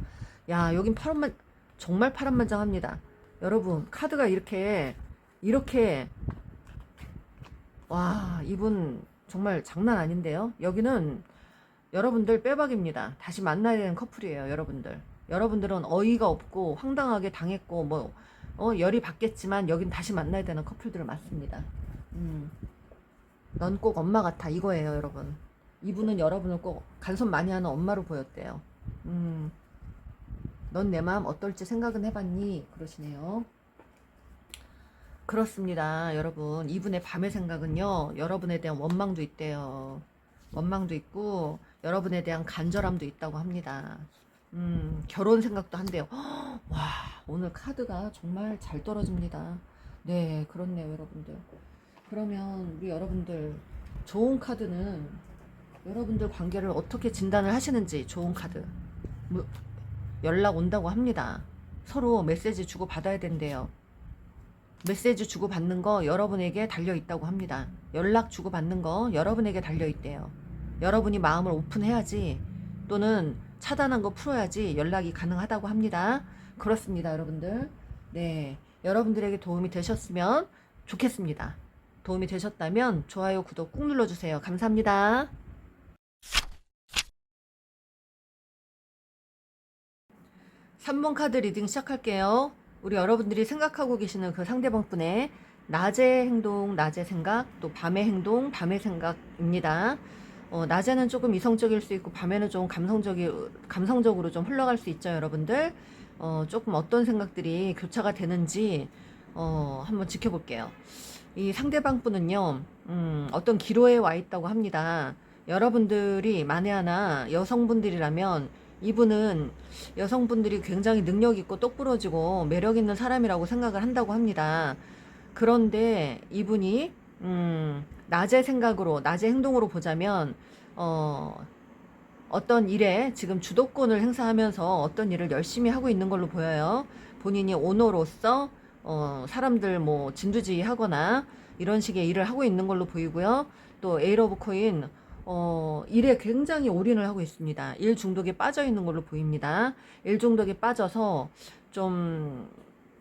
[SPEAKER 1] 야, 여긴 파란만, 정말 파란만장합니다. 여러분, 카드가 이렇게 와, 이분 정말 장난 아닌데요. 여기는 여러분들 빼박입니다. 다시 만나야 되는 커플이에요, 여러분들. 여러분들은 어이가 없고 황당하게 당했고 열이 받겠지만 여긴 다시 만나야 되는 커플들을 맞습니다. 넌 꼭 엄마 같아 이거예요, 여러분. 이분은 여러분을 꼭 간섭 많이 하는 엄마로 보였대요. 넌 내 마음 어떨지 생각은 해봤니? 그러시네요. 그렇습니다, 여러분. 이분의 밤의 생각은요, 여러분에 대한 원망도 있대요. 원망도 있고 여러분에 대한 간절함도 있다고 합니다. 결혼 생각도 한대요. 와, 오늘 카드가 정말 잘 떨어집니다. 네, 그렇네요, 여러분들. 그러면 우리 여러분들 좋은 카드는 여러분들 관계를 어떻게 진단을 하시는지 좋은 카드 연락 온다고 합니다. 서로 메시지 주고 받아야 된대요. 메시지 주고 받는 거 여러분에게 달려 있다고 합니다. 연락 주고 받는 거 여러분에게 달려 있대요. 여러분이 마음을 오픈해야지, 또는 차단한 거 풀어야지 연락이 가능하다고 합니다. 그렇습니다, 여러분들. 네, 여러분들에게 도움이 되셨으면 좋겠습니다. 도움이 되셨다면 좋아요, 구독 꾹 눌러주세요. 감사합니다. 3번 카드 리딩 시작할게요. 우리 여러분들이 생각하고 계시는 그 상대방 분의 낮의 행동, 낮의 생각, 또 밤의 행동, 밤의 생각입니다. 낮에는 조금 이성적일 수 있고 밤에는 좀 감성적으로 좀 흘러갈 수 있죠, 여러분들. 조금 어떤 생각들이 교차가 되는지 한번 지켜볼게요. 이 상대방 분은요, 어떤 기로에 와 있다고 합니다. 여러분들이 만에 하나 여성분들이라면 이분은 여성분들이 굉장히 능력 있고 똑부러지고 매력 있는 사람이라고 생각을 한다고 합니다. 그런데 이분이 낮의 생각으로, 낮의 행동으로 보자면 어떤 일에 지금 주도권을 행사하면서 어떤 일을 열심히 하고 있는 걸로 보여요. 본인이 오너로서 사람들 뭐 진두지휘하거나 이런 식의 일을 하고 있는 걸로 보이고요. 또 에이러 오브 코인 일에 굉장히 올인을 하고 있습니다. 일 중독에 빠져 있는 걸로 보입니다. 일 중독에 빠져서 좀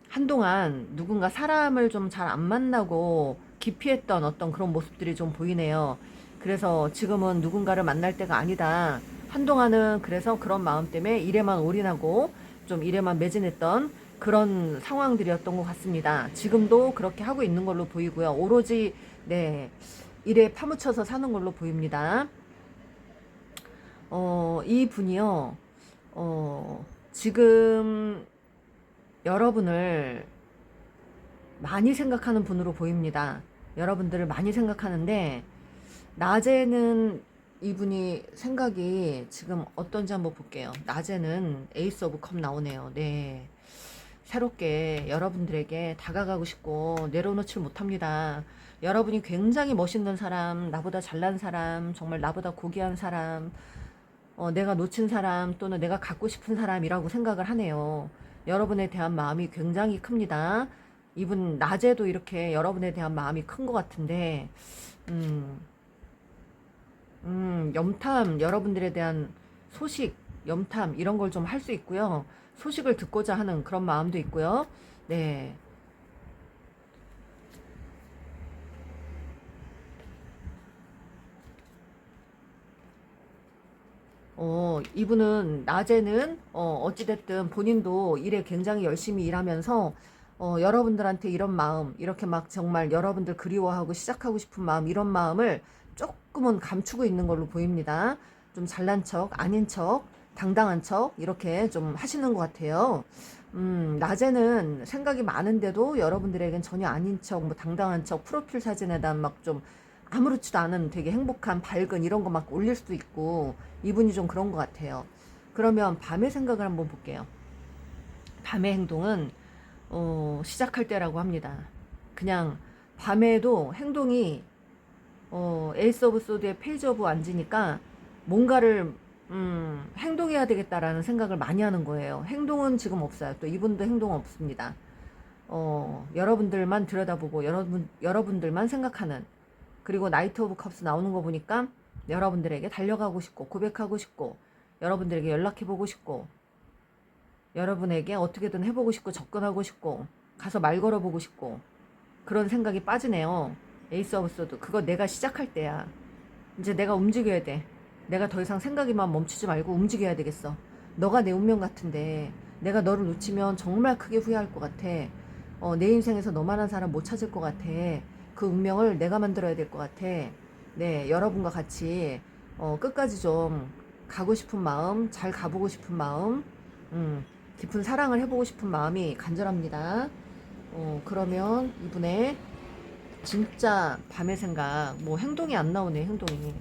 [SPEAKER 1] 한동안 누군가 사람을 좀 잘 안 만나고 기피했던 어떤 그런 모습들이 좀 보이네요. 그래서 지금은 누군가를 만날 때가 아니다. 한동안은 그래서 그런 마음 때문에 일에만 올인하고 좀 일에만 매진했던 그런 상황들이었던 것 같습니다. 지금도 그렇게 하고 있는 걸로 보이고요. 오로지 네, 일에 파묻혀서 사는 걸로 보입니다. 이 분이요, 지금 여러분을 많이 생각하는 분으로 보입니다. 여러분들을 많이 생각하는데, 낮에는 이분이 생각이 지금 어떤지 한번 볼게요. 낮에는 에이스 오브 컵 나오네요. 네. 새롭게 여러분들에게 다가가고 싶고 내려놓질 못합니다. 여러분이 굉장히 멋있는 사람, 나보다 잘난 사람, 정말 나보다 고귀한 사람, 내가 놓친 사람 또는 내가 갖고 싶은 사람이라고 생각을 하네요. 여러분에 대한 마음이 굉장히 큽니다. 이분 낮에도 이렇게 여러분에 대한 마음이 큰 것 같은데, 염탐, 여러분들에 대한 소식, 염탐 이런 걸 좀 할 수 있고요. 소식을 듣고자 하는 그런 마음도 있고요. 네. 이분은 낮에는 어찌됐든 본인도 일에 굉장히 열심히 일하면서 여러분들한테 이런 마음, 이렇게 막 정말 여러분들 그리워하고 시작하고 싶은 마음, 이런 마음을 조금은 감추고 있는 걸로 보입니다. 좀 잘난 척, 아닌 척, 당당한 척 이렇게 좀 하시는 것 같아요. 낮에는 생각이 많은데도 여러분들에겐 전혀 아닌 척, 뭐 당당한 척, 프로필 사진에다 막 좀 아무렇지도 않은 되게 행복한 밝은 이런 거 막 올릴 수도 있고, 이분이 좀 그런 것 같아요. 그러면 밤의 생각을 한번 볼게요. 밤의 행동은 시작할 때라고 합니다. 그냥 밤에도 행동이 에이스 오브 소드의 페이지 오브 완지니까 뭔가를 행동해야 되겠다라는 생각을 많이 하는 거예요. 행동은 지금 없어요. 또 이분도 행동은 없습니다. 여러분들만 들여다보고 여러분들만 생각하는, 그리고 나이트 오브 컵스 나오는 거 보니까 여러분들에게 달려가고 싶고 고백하고 싶고 여러분들에게 연락해보고 싶고 여러분에게 어떻게든 해보고 싶고 접근하고 싶고 가서 말 걸어보고 싶고 그런 생각이 빠지네요. 에이스 오브 소드. 그거 내가 시작할 때야. 이제 내가 움직여야 돼. 내가 더 이상 생각이만 멈추지 말고 움직여야 되겠어. 너가 내 운명 같은데 내가 너를 놓치면 정말 크게 후회할 것 같아. 내 인생에서 너만한 사람 못 찾을 것 같아. 그 운명을 내가 만들어야 될 것 같아. 네, 여러분과 같이 끝까지 좀 가고 싶은 마음, 잘 가보고 싶은 마음, 깊은 사랑을 해보고 싶은 마음이 간절합니다. 그러면 이분의 진짜 밤의 생각, 뭐 행동이 안 나오네, 행동이.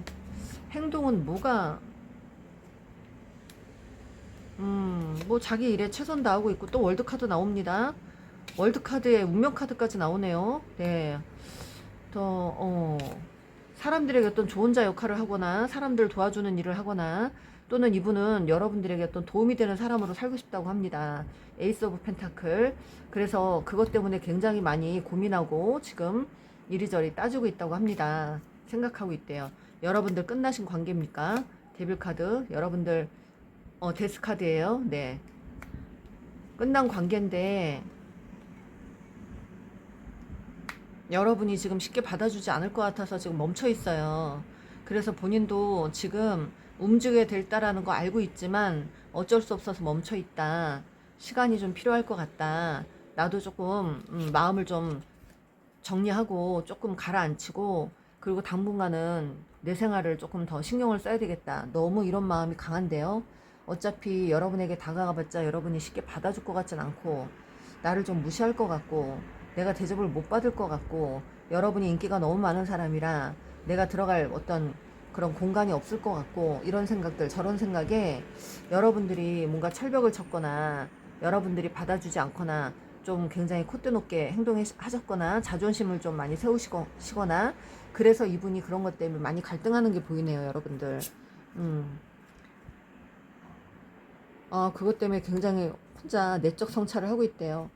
[SPEAKER 1] 행동은 뭐가, 뭐 자기 일에 최선 다하고 있고 또 월드카드 나옵니다. 월드카드에 운명카드까지 나오네요. 네. 사람들에게 어떤 좋은 자 역할을 하거나 사람들 도와주는 일을 하거나 또는 이분은 여러분들에게 어떤 도움이 되는 사람으로 살고 싶다고 합니다. 에이스 오브 펜타클. 그래서 그것 때문에 굉장히 많이 고민하고 지금 이리저리 따지고 있다고 합니다. 생각하고 있대요. 여러분들 끝나신 관계입니까? 데빌 카드. 여러분들 데스 카드예요. 네. 끝난 관계인데 여러분이 지금 쉽게 받아주지 않을 것 같아서 지금 멈춰 있어요. 그래서 본인도 지금 움직여야 될다라는 거 알고 있지만 어쩔 수 없어서 멈춰 있다. 시간이 좀 필요할 것 같다. 나도 조금 마음을 좀 정리하고 조금 가라앉히고 그리고 당분간은 내 생활을 조금 더 신경을 써야 되겠다. 너무 이런 마음이 강한데요. 어차피 여러분에게 다가가봤자 여러분이 쉽게 받아줄 것 같진 않고 나를 좀 무시할 것 같고 내가 대접을 못 받을 것 같고 여러분이 인기가 너무 많은 사람이라 내가 들어갈 어떤 그런 공간이 없을 것 같고 이런 생각들 저런 생각에 여러분들이 뭔가 철벽을 쳤거나 여러분들이 받아주지 않거나 좀 굉장히 콧대 높게 행동하셨거나 자존심을 좀 많이 세우시거나 그래서 이분이 그런 것 때문에 많이 갈등하는 게 보이네요, 여러분들. 그것 때문에 굉장히 혼자 내적 성찰을 하고 있대요.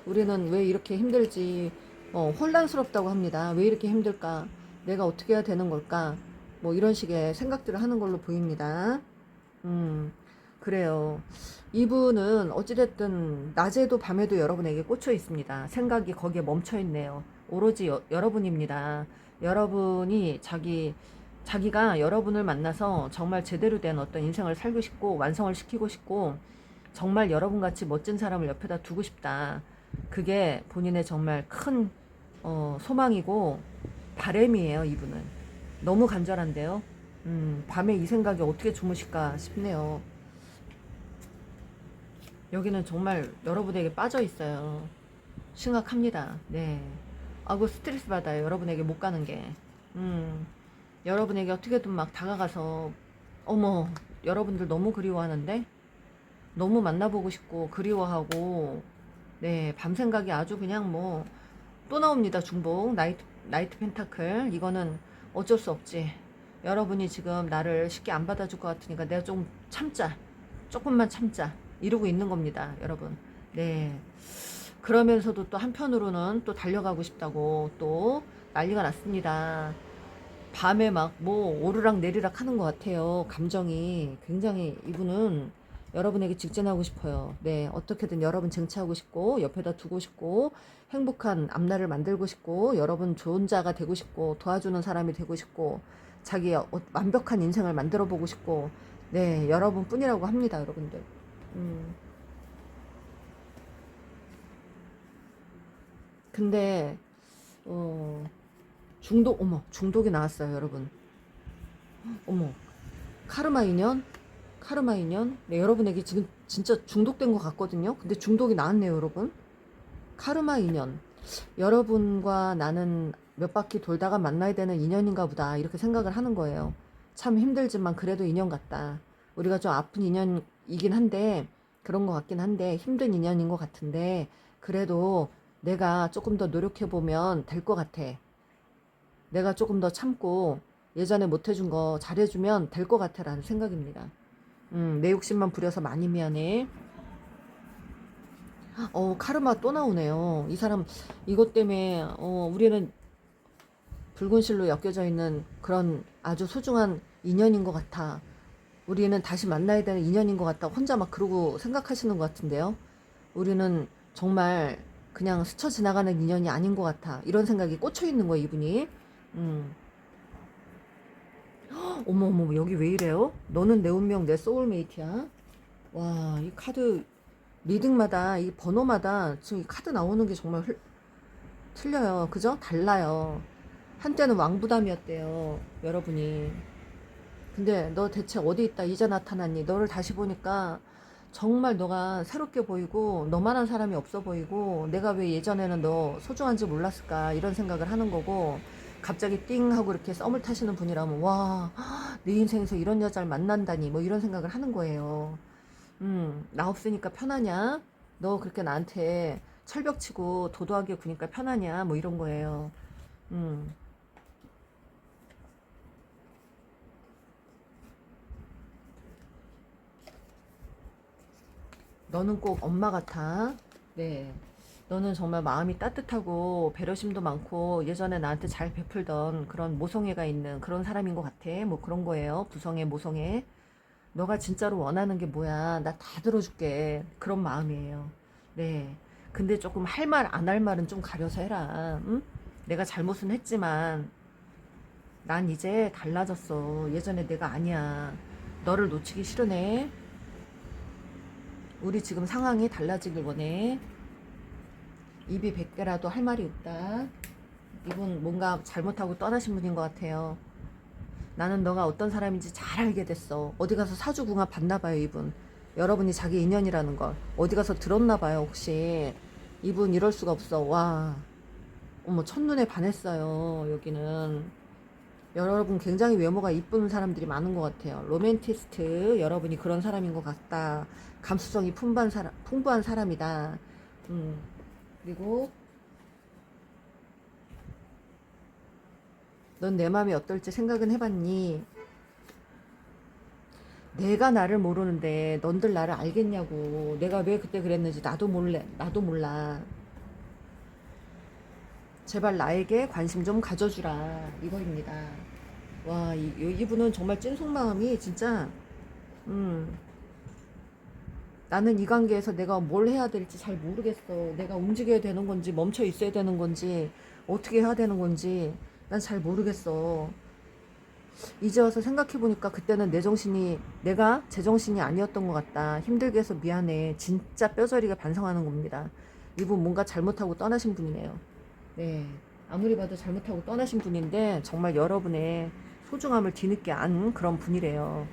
[SPEAKER 1] 우리는 왜 이렇게 힘들지? 혼란스럽다고 합니다. 왜 이렇게 힘들까? 내가 어떻게 해야 되는 걸까? 뭐 이런 식의 생각들을 하는 걸로 보입니다. 그래요. 이분은 어찌됐든 낮에도 밤에도 여러분에게 꽂혀 있습니다. 생각이 거기에 멈춰 있네요. 오로지 여러분입니다. 여러분이 자기가 여러분을 만나서 정말 제대로 된 어떤 인생을 살고 싶고 완성을 시키고 싶고 정말 여러분같이 멋진 사람을 옆에다 두고 싶다. 그게 본인의 정말 큰 소망이고 바램이에요, 이분은. 너무 간절한데요. 밤에 이 생각이 어떻게 주무실까 싶네요. 여기는 정말 여러분에게 빠져 있어요. 심각합니다. 네. 그 스트레스 받아요. 여러분에게 못 가는 게. 여러분에게 어떻게든 막 다가가서, 어머, 여러분들 너무 그리워하는데? 너무 만나보고 싶고, 그리워하고, 네, 밤 생각이 아주 그냥 뭐, 또 나옵니다. 중복. 나이트 펜타클. 이거는 어쩔 수 없지. 여러분이 지금 나를 쉽게 안 받아줄 것 같으니까 내가 좀 참자. 조금만 참자. 이러고 있는 겁니다, 여러분. 네. 그러면서도 또 한편으로는 또 달려가고 싶다고 또 난리가 났습니다. 밤에 막 뭐 오르락 내리락 하는 것 같아요. 감정이 굉장히 이분은 여러분에게 직진하고 싶어요. 네, 어떻게든 여러분 쟁취하고 싶고 옆에다 두고 싶고 행복한 앞날을 만들고 싶고 여러분 좋은 자가 되고 싶고 도와주는 사람이 되고 싶고 자기의 완벽한 인생을 만들어 보고 싶고 네, 여러분뿐이라고 합니다, 여러분들. 근데 중독이 나왔어요, 여러분. 어머, 카르마 인연? 카르마 인연? 네, 여러분에게 지금 진짜 중독된 것 같거든요. 근데 중독이 나왔네요, 여러분. 카르마 인연. 여러분과 나는 몇 바퀴 돌다가 만나야 되는 인연인가 보다. 이렇게 생각을 하는 거예요. 참 힘들지만 그래도 인연 같다. 우리가 좀 아픈 인연이긴 한데, 그런 것 같긴 한데, 힘든 인연인 것 같은데, 그래도 내가 조금 더 노력해보면 될 것 같아. 내가 조금 더 참고 예전에 못해준 거 잘해주면 될 것 같아 라는 생각입니다. 내 욕심만 부려서 많이 미안해. 카르마 또 나오네요. 이 사람 이것 때문에 우리는 붉은 실로 엮여져 있는 그런 아주 소중한 인연인 것 같아. 우리는 다시 만나야 되는 인연인 것 같다. 혼자 막 그러고 생각하시는 것 같은데요. 우리는 정말 그냥 스쳐 지나가는 인연이 아닌 것 같아. 이런 생각이 꽂혀 있는 거예요, 이분이. 음. 어머, 어머, 여기 왜 이래요? 너는 내 운명, 내 소울메이트야. 와, 이 카드 리딩마다, 이 번호마다 지금 이 카드 나오는 게 정말 틀려요. 그죠? 달라요. 한때는 왕부담이었대요, 여러분이. 근데 너 대체 어디 있다 이제 나타났니? 너를 다시 보니까 정말 너가 새롭게 보이고 너만한 사람이 없어 보이고 내가 왜 예전에는 너 소중한지 몰랐을까 이런 생각을 하는 거고 갑자기 띵 하고 이렇게 썸을 타시는 분이라면 와, 내 인생에서 이런 여자를 만난다니 뭐 이런 생각을 하는 거예요. 나 없으니까 편하냐? 너 그렇게 나한테 철벽 치고 도도하게 구니까 편하냐? 뭐 이런 거예요. 음. 너는 꼭 엄마 같아. 네. 너는 정말 마음이 따뜻하고 배려심도 많고 예전에 나한테 잘 베풀던 그런 모성애가 있는 그런 사람인 것 같아. 뭐 그런 거예요. 부성애, 모성애. 너가 진짜로 원하는 게 뭐야. 나 다 들어줄게. 그런 마음이에요. 네. 근데 조금 할 말, 안 할 말은 좀 가려서 해라. 응? 내가 잘못은 했지만 난 이제 달라졌어. 예전에 내가 아니야. 너를 놓치기 싫으네. 우리 지금 상황이 달라지길 원해. 입이 100개라도 할 말이 없다. 이분 뭔가 잘못하고 떠나신 분인 것 같아요. 나는 너가 어떤 사람인지 잘 알게 됐어. 어디 가서 사주궁합 봤나봐요, 이분. 여러분이 자기 인연이라는 걸. 어디 가서 들었나봐요, 혹시. 이분 이럴 수가 없어. 와. 어머, 첫눈에 반했어요, 여기는. 여러분 굉장히 외모가 이쁜 사람들이 많은 것 같아요. 로맨티스트, 여러분이 그런 사람인 것 같다. 감수성이 풍부한 사람이다. 그리고 넌 내 마음이 어떨지 생각은 해봤니? 내가 나를 모르는데 넌들 나를 알겠냐고. 내가 왜 그때 그랬는지 나도 몰라. 제발 나에게 관심 좀 가져주라. 이거입니다. 와, 이분은 정말 찐속마음이 진짜, 음, 나는 이 관계에서 내가 뭘 해야 될지 잘 모르겠어. 내가 움직여야 되는 건지, 멈춰 있어야 되는 건지, 어떻게 해야 되는 건지, 난 잘 모르겠어. 이제 와서 생각해보니까 그때는 내가 제정신이 아니었던 것 같다. 힘들게 해서 미안해. 진짜 뼈저리게 반성하는 겁니다. 이분 뭔가 잘못하고 떠나신 분이네요. 네. 아무리 봐도 잘못하고 떠나신 분인데, 정말 여러분의 소중함을 뒤늦게 안 그런 분이래요.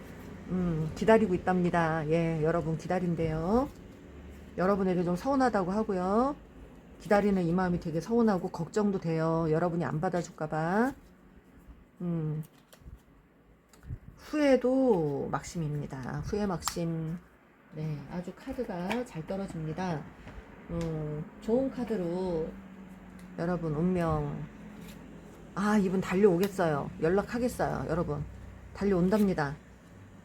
[SPEAKER 1] 기다리고 있답니다. 예, 여러분 기다린대요. 여러분에게 좀 서운하다고 하고요. 기다리는 이 마음이 되게 서운하고 걱정도 돼요. 여러분이 안 받아줄까봐. 음, 후회도 막심입니다. 후회 막심. 네, 아주 카드가 잘 떨어집니다. 좋은 카드로 여러분 운명. 이분 달려오겠어요. 연락하겠어요. 여러분. 달려온답니다.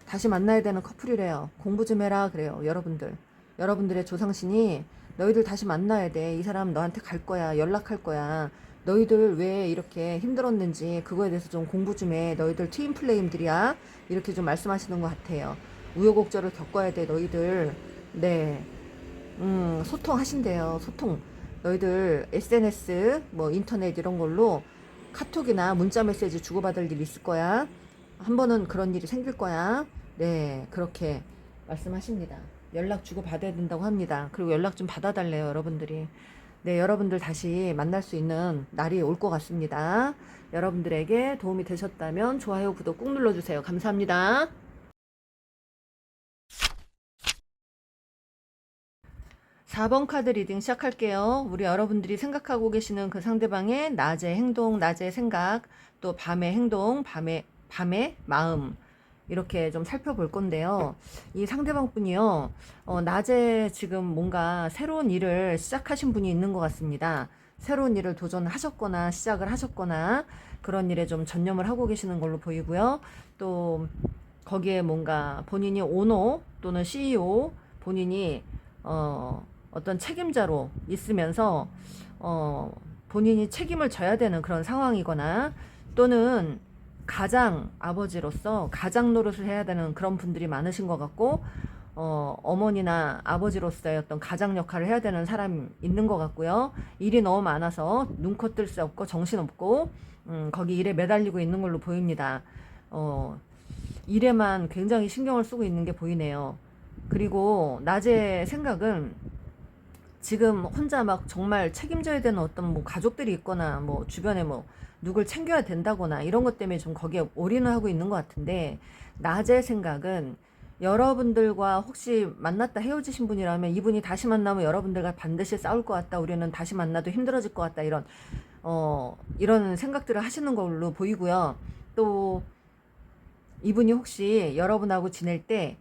[SPEAKER 1] 다시 만나야 되는 커플이래요. 공부 좀 해라 그래요. 여러분들의 조상신이 너희들 다시 만나야 돼. 이 사람 너한테 갈 거야. 연락할 거야. 너희들 왜 이렇게 힘들었는지 그거에 대해서 좀 공부 좀 해. 너희들 트윈 플레임들이야. 이렇게 좀 말씀하시는 것 같아요. 우여곡절을 겪어야 돼. 너희들. 네. 소통하신대요. 소통. 너희들 SNS, 뭐 인터넷 이런 걸로 카톡이나 문자 메시지 주고받을 일 있을 거야. 한 번은 그런 일이 생길 거야. 네, 그렇게 말씀하십니다. 연락 주고받아야 된다고 합니다. 그리고 연락 좀 받아달래요, 여러분들이. 네, 여러분들 다시 만날 수 있는 날이 올 것 같습니다. 여러분들에게 도움이 되셨다면 좋아요, 구독 꾹 눌러주세요. 감사합니다. 4번 카드 리딩 시작할게요. 우리 여러분들이 생각하고 계시는 그 상대방의 낮의 행동, 낮의 생각, 또 밤의 행동, 밤의 마음, 이렇게 좀 살펴볼 건데요. 이 상대방 분이요, 낮에 지금 뭔가 새로운 일을 시작하신 분이 있는 것 같습니다. 새로운 일을 도전하셨거나 시작을 하셨거나 그런 일에 좀 전념을 하고 계시는 걸로 보이고요. 또 거기에 뭔가 본인이 오너 또는 CEO, 본인이 어떤 책임자로 있으면서 본인이 책임을 져야 되는 그런 상황이거나, 또는 가장 아버지로서 가장 노릇을 해야 되는 그런 분들이 많으신 것 같고, 어머니나 아버지로서의 어떤 가장 역할을 해야 되는 사람이 있는 것 같고요. 일이 너무 많아서 눈코 뜰 새 없고 정신없고 거기 일에 매달리고 있는 걸로 보입니다. 일에만 굉장히 신경을 쓰고 있는 게 보이네요. 그리고 낮에 생각은 지금 혼자 막 정말 책임져야 되는 어떤 뭐 가족들이 있거나 뭐 주변에 뭐 누굴 챙겨야 된다거나 이런 것 때문에 좀 거기에 올인을 하고 있는 것 같은데, 낮의 생각은 여러분들과 혹시 만났다 헤어지신 분이라면 이분이 다시 만나면 여러분들과 반드시 싸울 것 같다, 우리는 다시 만나도 힘들어질 것 같다, 이런 생각들을 하시는 걸로 보이고요. 또 이분이 혹시 여러분하고 지낼 때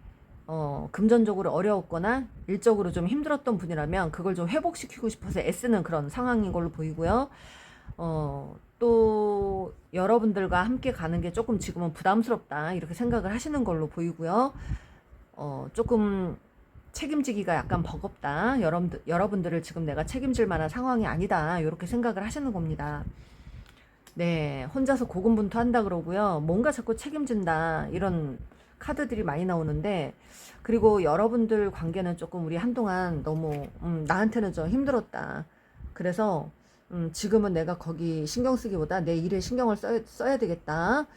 [SPEAKER 1] 금전적으로 어려웠거나 일적으로 좀 힘들었던 분이라면 그걸 좀 회복시키고 싶어서 애쓰는 그런 상황인 걸로 보이고요. 또 여러분들과 함께 가는 게 조금 지금은 부담스럽다, 이렇게 생각을 하시는 걸로 보이고요. 조금 책임지기가 약간 버겁다, 여러분들을 지금 내가 책임질 만한 상황이 아니다, 이렇게 생각을 하시는 겁니다. 네, 혼자서 고군분투한다 그러고요. 뭔가 자꾸 책임진다, 이런 카드들이 많이 나오는데, 그리고 여러분들 관계는 조금 우리 한동안 너무 나한테는 좀 힘들었다. 그래서 지금은 내가 거기 신경 쓰기보다 내 일에 신경을 써야 되겠다.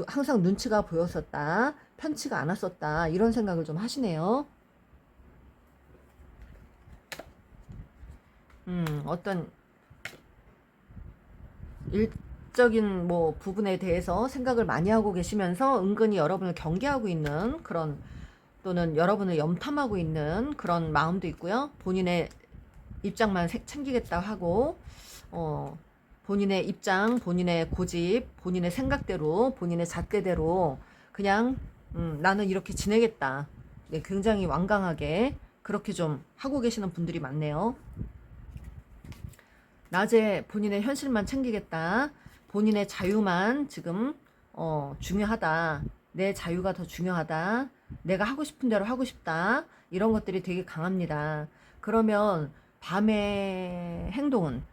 [SPEAKER 1] 항상 눈치가 보였었다. 편치가 않았었다. 이런 생각을 좀 하시네요. 어떤 일적인 뭐 부분에 대해서 생각을 많이 하고 계시면서 은근히 여러분을 경계하고 있는 그런, 또는 여러분을 염탐하고 있는 그런 마음도 있고요. 본인의 입장만 챙기겠다 하고, 본인의 입장, 본인의 고집, 본인의 생각대로, 본인의 잣대대로 그냥 나는 이렇게 지내겠다. 네, 굉장히 완강하게 그렇게 좀 하고 계시는 분들이 많네요. 낮에 본인의 현실만 챙기겠다. 본인의 자유만 지금 중요하다. 내 자유가 더 중요하다. 내가 하고 싶은 대로 하고 싶다. 이런 것들이 되게 강합니다. 그러면 밤의 행동은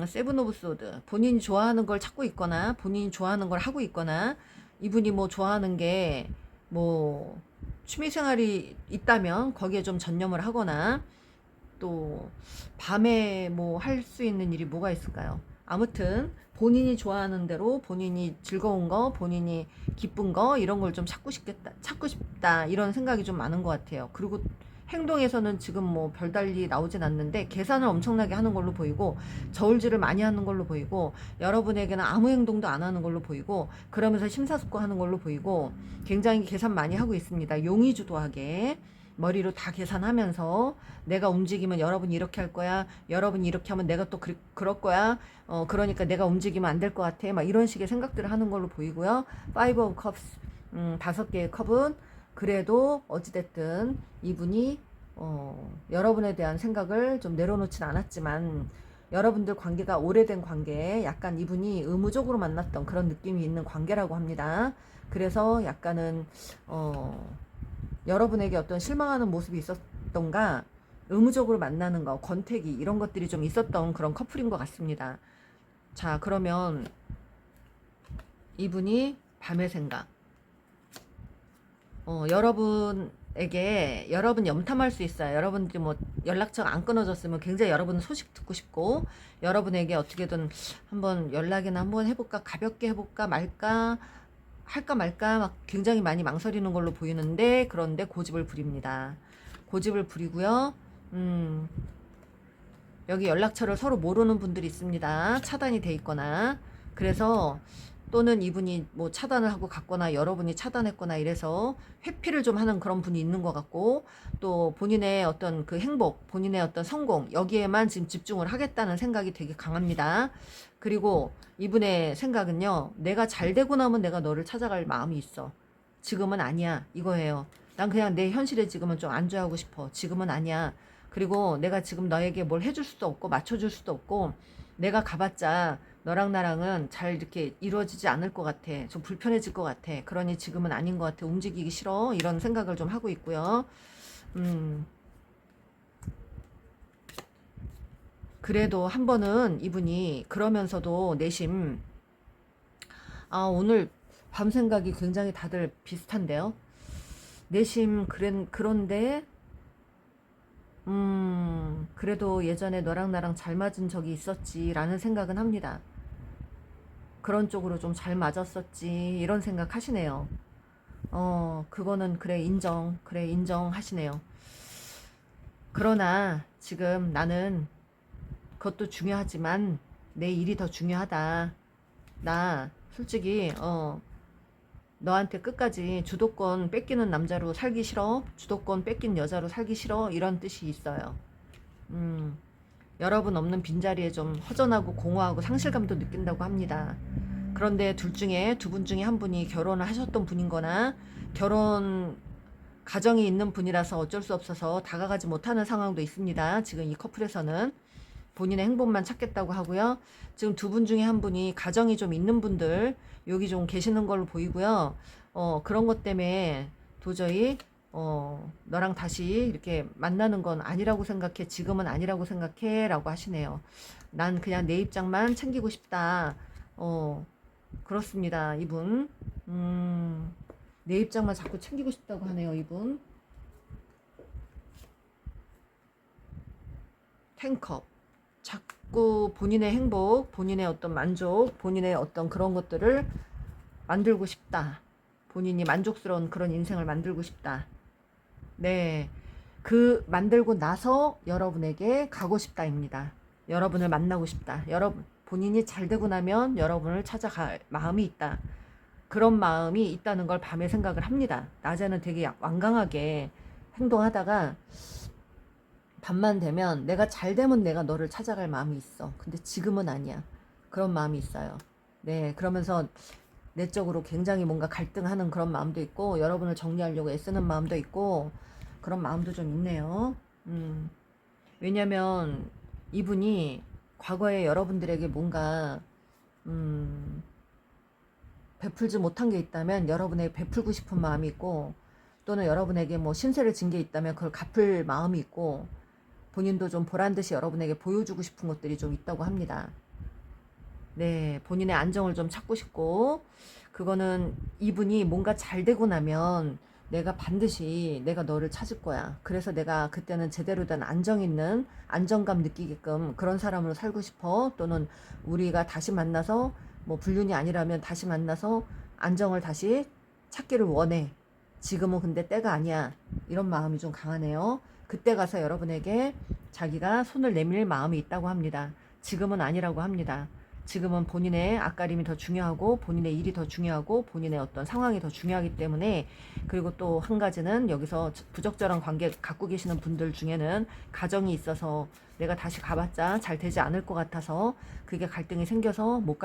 [SPEAKER 1] 세븐 오브 소드, 본인이 좋아하는 걸 찾고 있거나 본인이 좋아하는 걸 하고 있거나, 이분이 뭐 좋아하는 게 뭐 취미생활이 있다면 거기에 좀 전념을 하거나, 또 밤에 뭐 할 수 있는 일이 뭐가 있을까요? 아무튼 본인이 좋아하는 대로 본인이 즐거운 거, 본인이 기쁜 거, 이런 걸 좀 찾고 싶다, 이런 생각이 좀 많은 것 같아요. 그리고 행동에서는 지금 뭐 별달리 나오진 않는데 계산을 엄청나게 하는 걸로 보이고, 저울질을 많이 하는 걸로 보이고, 여러분에게는 아무 행동도 안 하는 걸로 보이고, 그러면서 심사숙고하는 걸로 보이고, 굉장히 계산 많이 하고 있습니다. 용의주도하게 머리로 다 계산하면서, 내가 움직이면 여러분이 이렇게 할 거야, 여러분이 이렇게 하면 내가 또 그럴 거야, 그러니까 내가 움직이면 안 될 것 같아, 막 이런 식의 생각들을 하는 걸로 보이고요. Five of Cups, 5개의 컵은 그래도 어찌됐든 이분이 여러분에 대한 생각을 좀 내려놓진 않았지만, 여러분들 관계가 오래된 관계에 약간 이분이 의무적으로 만났던 그런 느낌이 있는 관계라고 합니다. 그래서 약간은 여러분에게 어떤 실망하는 모습이 있었던가, 의무적으로 만나는 거, 권태기, 이런 것들이 좀 있었던 그런 커플인 것 같습니다. 자, 그러면 이분이 밤의 생각, 여러분에게, 여러분 염탐할 수 있어요. 여러분들이 뭐 연락처가 안 끊어졌으면 굉장히 여러분 소식 듣고 싶고, 여러분에게 어떻게든 한번 연락이나 한번 해볼까, 가볍게 해볼까 말까, 할까 말까 막 굉장히 많이 망설이는 걸로 보이는데, 그런데 고집을 부립니다. 고집을 부리고요. 여기 연락처를 서로 모르는 분들이 있습니다. 차단이 돼 있거나. 그래서, 또는 이분이 뭐 차단을 하고 갔거나 여러분이 차단했거나 이래서 회피를 좀 하는 그런 분이 있는 것 같고, 또 본인의 어떤 그 행복, 본인의 어떤 성공, 여기에만 지금 집중을 하겠다는 생각이 되게 강합니다. 그리고 이분의 생각은요, 내가 잘 되고 나면 내가 너를 찾아갈 마음이 있어. 지금은 아니야, 이거예요. 난 그냥 내 현실에 지금은 좀 안주하고 싶어. 지금은 아니야. 그리고 내가 지금 너에게 뭘 해줄 수도 없고 맞춰줄 수도 없고 내가 가봤자 너랑 나랑은 잘 이렇게 이루어지지 않을 것 같아. 좀 불편해질 것 같아. 그러니 지금은 아닌 것 같아. 움직이기 싫어. 이런 생각을 좀 하고 있고요. 그래도 한 번은 이분이 그러면서도 내심 오늘 밤 생각이 굉장히 다들 비슷한데요. 내심 그런데 그래도 예전에 너랑 나랑 잘 맞은 적이 있었지라는 생각은 합니다. 그런 쪽으로 좀 잘 맞았었지 이런 생각 하시네요. 그거는 그래 인정하시네요. 그러나 지금 나는 그것도 중요하지만 내 일이 더 중요하다. 나 솔직히 너한테 끝까지 주도권 뺏기는 남자로 살기 싫어. 주도권 뺏긴 여자로 살기 싫어. 이런 뜻이 있어요. 여러분 없는 빈자리에 좀 허전하고 공허하고 상실감도 느낀다고 합니다. 그런데 두 분 중에 한 분이 결혼을 하셨던 분인 거나 결혼 가정이 있는 분이라서 어쩔 수 없어서 다가가지 못하는 상황도 있습니다. 지금 이 커플에서는 본인의 행복만 찾겠다고 하고요. 지금 두 분 중에 한 분이 가정이 좀 있는 분들 여기 좀 계시는 걸로 보이고요. 그런 것 때문에 도저히 너랑 다시 이렇게 만나는 건 아니라고 생각해. 지금은 아니라고 생각해. 라고 하시네요. 난 그냥 내 입장만 챙기고 싶다. 그렇습니다. 이분. 내 입장만 자꾸 챙기고 싶다고 하네요. 이분. 텐컵. 자꾸 본인의 행복, 본인의 어떤 만족, 본인의 어떤 그런 것들을 만들고 싶다. 본인이 만족스러운 그런 인생을 만들고 싶다. 네. 그 만들고 나서 여러분에게 가고 싶다입니다. 여러분을 만나고 싶다. 본인이 잘 되고 나면 여러분을 찾아갈 마음이 있다. 그런 마음이 있다는 걸 밤에 생각을 합니다. 낮에는 되게 완강하게 행동하다가 밤만 되면 내가 잘 되면 내가 너를 찾아갈 마음이 있어. 근데 지금은 아니야. 그런 마음이 있어요. 네, 그러면서 내적으로 굉장히 뭔가 갈등하는 그런 마음도 있고 여러분을 정리하려고 애쓰는 마음도 있고 그런 마음도 좀 있네요. 왜냐면 이분이 과거에 여러분들에게 뭔가 베풀지 못한 게 있다면 여러분에게 베풀고 싶은 마음이 있고 또는 여러분에게 뭐 신세를 진 게 있다면 그걸 갚을 마음이 있고 본인도 좀 보란듯이 여러분에게 보여주고 싶은 것들이 좀 있다고 합니다. 네, 본인의 안정을 좀 찾고 싶고 그거는 이분이 뭔가 잘 되고 나면 내가 반드시 내가 너를 찾을 거야. 그래서 내가 그때는 제대로 된 안정 있는 안정감 느끼게끔 그런 사람으로 살고 싶어. 또는 우리가 다시 만나서 뭐 불륜이 아니라면 다시 만나서 안정을 다시 찾기를 원해. 지금은 근데 때가 아니야. 이런 마음이 좀 강하네요. 그때 가서 여러분에게 자기가 손을 내밀 마음이 있다고 합니다. 지금은 아니라고 합니다. 지금은 본인의 앞가림이 더 중요하고 본인의 일이 더 중요하고 본인의 어떤 상황이 더 중요하기 때문에 그리고 또 한 가지는 여기서 부적절한 관계 갖고 계시는 분들 중에는 가정이 있어서 내가 다시 가봤자 잘 되지 않을 것 같아서 그게 갈등이 생겨서 못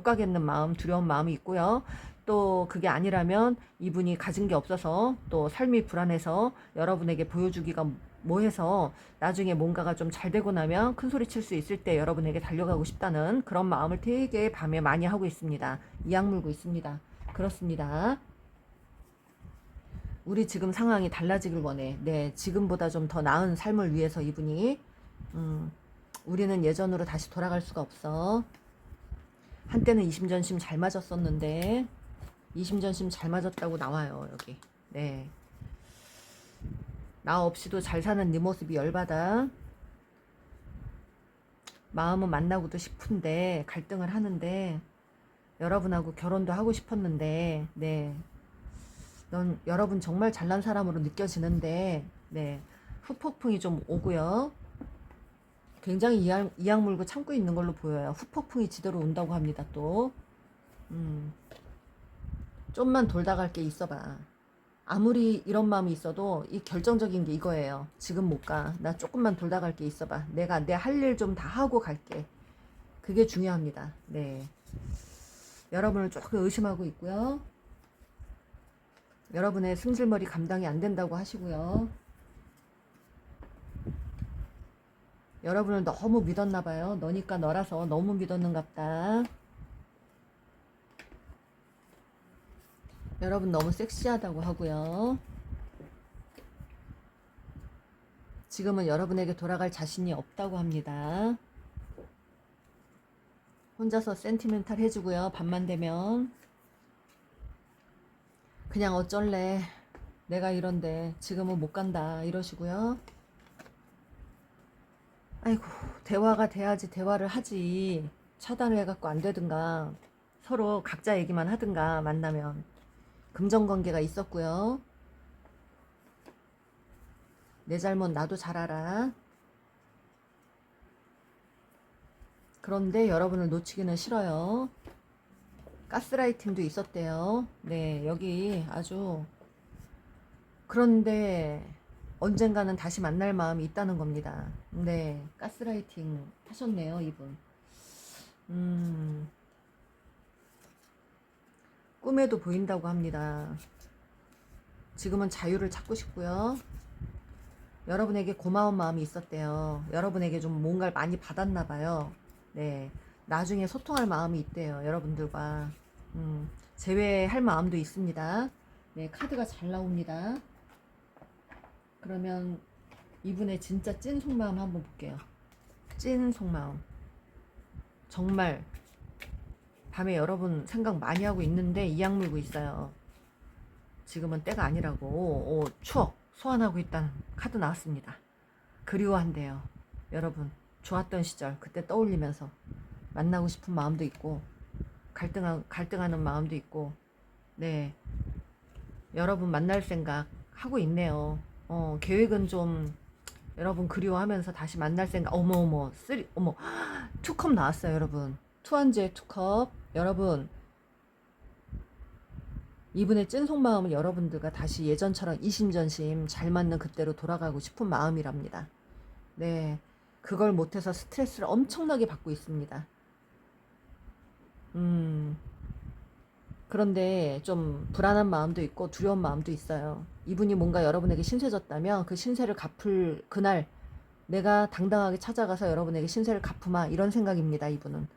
[SPEAKER 1] 가겠는 마음, 두려운 마음이 있고요. 또 그게 아니라면 이분이 가진 게 없어서 또 삶이 불안해서 여러분에게 보여주기가 뭐해서 나중에 뭔가가 좀 잘 되고 나면 큰 소리 칠 수 있을 때 여러분에게 달려가고 싶다는 그런 마음을 되게 밤에 많이 하고 있습니다. 이악 물고 있습니다. 그렇습니다. 우리 지금 상황이 달라지길 원해. 네, 지금보다 좀 더 나은 삶을 위해서 이분이 우리는 예전으로 다시 돌아갈 수가 없어. 한때는 이심전심 잘 맞았었는데 이심전심 잘 맞았다고 나와요. 여기. 네. 나 없이도 잘 사는 네 모습이 열받아. 마음은 만나고도 싶은데 갈등을 하는데 여러분하고 결혼도 하고 싶었는데 네. 넌 여러분 정말 잘난 사람으로 느껴지는데 네. 후폭풍이 좀 오고요. 굉장히 이악 물고 참고 있는 걸로 보여요. 후폭풍이 지대로 온다고 합니다. 또 좀만 돌다 갈 게 있어봐. 아무리 이런 마음이 있어도 이 결정적인 게 이거예요. 지금 못 가. 나 조금만 돌다 갈 게 있어봐. 내가 내 할 일 좀 다 하고 갈게. 그게 중요합니다. 네. 여러분을 조금 의심하고 있고요. 여러분의 승질머리 감당이 안 된다고 하시고요. 여러분을 너무 믿었나 봐요. 너니까 너라서 너무 믿었는갑다. 여러분 너무 섹시하다고 하고요. 지금은 여러분에게 돌아갈 자신이 없다고 합니다. 혼자서 센티멘탈 해주고요. 밤만 되면 그냥 어쩔래, 내가 이런데 지금은 못 간다 이러시고요. 아이고, 대화가 돼야지 대화를 하지. 차단을 해갖고 안 되든가 서로 각자 얘기만 하든가. 만나면 금전관계가 있었고요. 내 잘못 나도 잘 알아. 그런데 여러분을 놓치기는 싫어요. 가스라이팅도 있었대요. 네, 여기 아주. 그런데 언젠가는 다시 만날 마음이 있다는 겁니다. 네, 가스라이팅 하셨네요, 이분. 꿈에도 보인다고 합니다. 지금은 자유를 찾고 싶고요. 여러분에게 고마운 마음이 있었대요. 여러분에게 좀 뭔가를 많이 받았나 봐요. 네, 나중에 소통할 마음이 있대요, 여러분들과. 재회할 마음도 있습니다. 네, 카드가 잘 나옵니다. 그러면 이분의 진짜 찐 속마음 한번 볼게요. 찐 속마음. 정말 밤에 여러분 생각 많이 하고 있는데 이악 물고 있어요. 지금은 때가 아니라고. 추억 소환하고 있다는 카드 나왔습니다. 그리워한대요. 여러분 좋았던 시절 그때 떠올리면서 만나고 싶은 마음도 있고 갈등하는 마음도 있고. 네, 여러분 만날 생각 하고 있네요. 계획은 좀 여러분 그리워하면서 다시 만날 생각. 어머 투컵 나왔어요. 여러분 투한지의 투컵. 여러분 이분의 찐 속마음은 여러분들과 다시 예전처럼 이심전심 잘 맞는 그때로 돌아가고 싶은 마음이랍니다. 네, 그걸 못해서 스트레스를 엄청나게 받고 있습니다. 그런데 좀 불안한 마음도 있고 두려운 마음도 있어요. 이분이 뭔가 여러분에게 신세졌다면 그 신세를 갚을 그날 내가 당당하게 찾아가서 여러분에게 신세를 갚으마, 이런 생각입니다. 이분은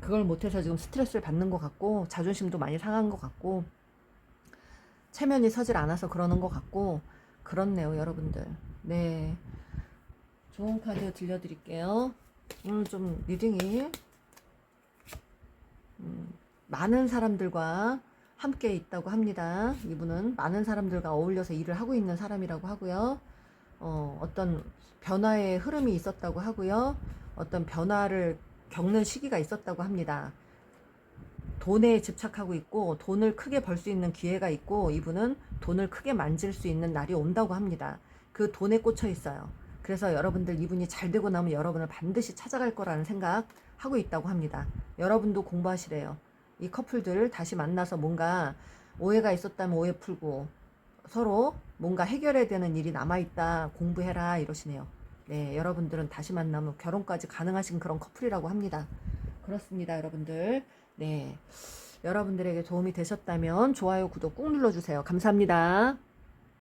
[SPEAKER 1] 그걸 못해서 지금 스트레스를 받는 것 같고 자존심도 많이 상한 것 같고 체면이 서질 않아서 그러는 것 같고 그렇네요, 여러분들. 네, 좋은 카드 들려드릴게요. 오늘 좀 리딩이 많은 사람들과 함께 있다고 합니다. 이분은 많은 사람들과 어울려서 일을 하고 있는 사람이라고 하고요. 어떤 변화의 흐름이 있었다고 하고요. 어떤 변화를 겪는 시기가 있었다고 합니다. 돈에 집착하고 있고 돈을 크게 벌 수 있는 기회가 있고 이분은 돈을 크게 만질 수 있는 날이 온다고 합니다. 그 돈에 꽂혀 있어요. 그래서 여러분들 이분이 잘 되고 나면 여러분을 반드시 찾아갈 거라는 생각 하고 있다고 합니다. 여러분도 공부하시래요. 이 커플들 다시 만나서 뭔가 오해가 있었다면 오해 풀고 서로 뭔가 해결해야 되는 일이 남아있다, 공부해라 이러시네요. 네, 여러분들은 다시 만나면 결혼까지 가능하신 그런 커플이라고 합니다. 그렇습니다, 여러분들. 네, 여러분들에게 도움이 되셨다면 좋아요, 구독 꾹 눌러주세요. 감사합니다.